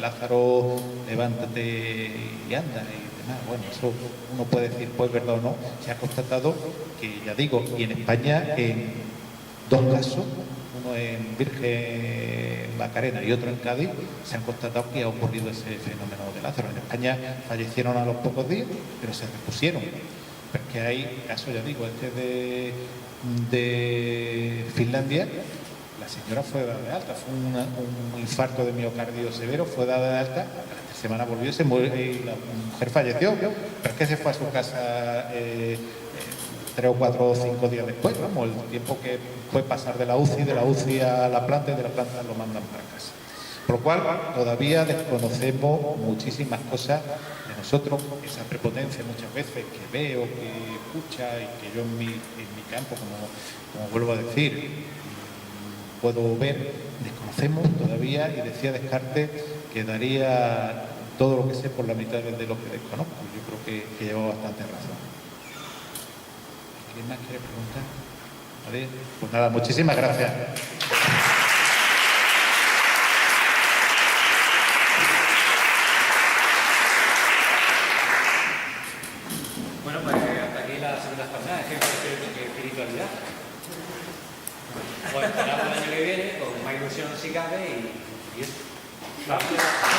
Lázaro, levántate y anda, y demás. Bueno, eso uno puede decir, pues verdad o no, se ha constatado que, ya digo, y en España, en 2 casos, uno en Virgen Macarena y otro en Cádiz, se han constatado que ha ocurrido ese fenómeno de Lázaro. En España fallecieron a los pocos días, pero se repusieron. Porque hay casos, ya digo, de Finlandia, la señora fue dada de alta, fue un infarto de miocardio severo, fue dada de alta, a la semana volvió y la mujer falleció, pero es que se fue a su casa 3 o 4 o 5 días después, vamos, el tiempo que fue pasar de la UCI a la planta, y de la planta lo mandan para casa. Por lo cual, todavía desconocemos muchísimas cosas de nosotros, esa prepotencia muchas veces que veo, que escucha, y que yo en mi campo, como vuelvo a decir, puedo ver, desconocemos todavía, y decía Descartes que daría todo lo que sé por la mitad de lo que desconozco. Yo creo que llevo bastante razón. ¿Alguien más quiere preguntar? ¿Vale? Pues nada, muchísimas gracias. Bueno, pues hasta aquí la segunda jornada, ejemplo de espiritualidad. Pues esperamos el año que viene con más ilusión si cabe y eso. Gracias.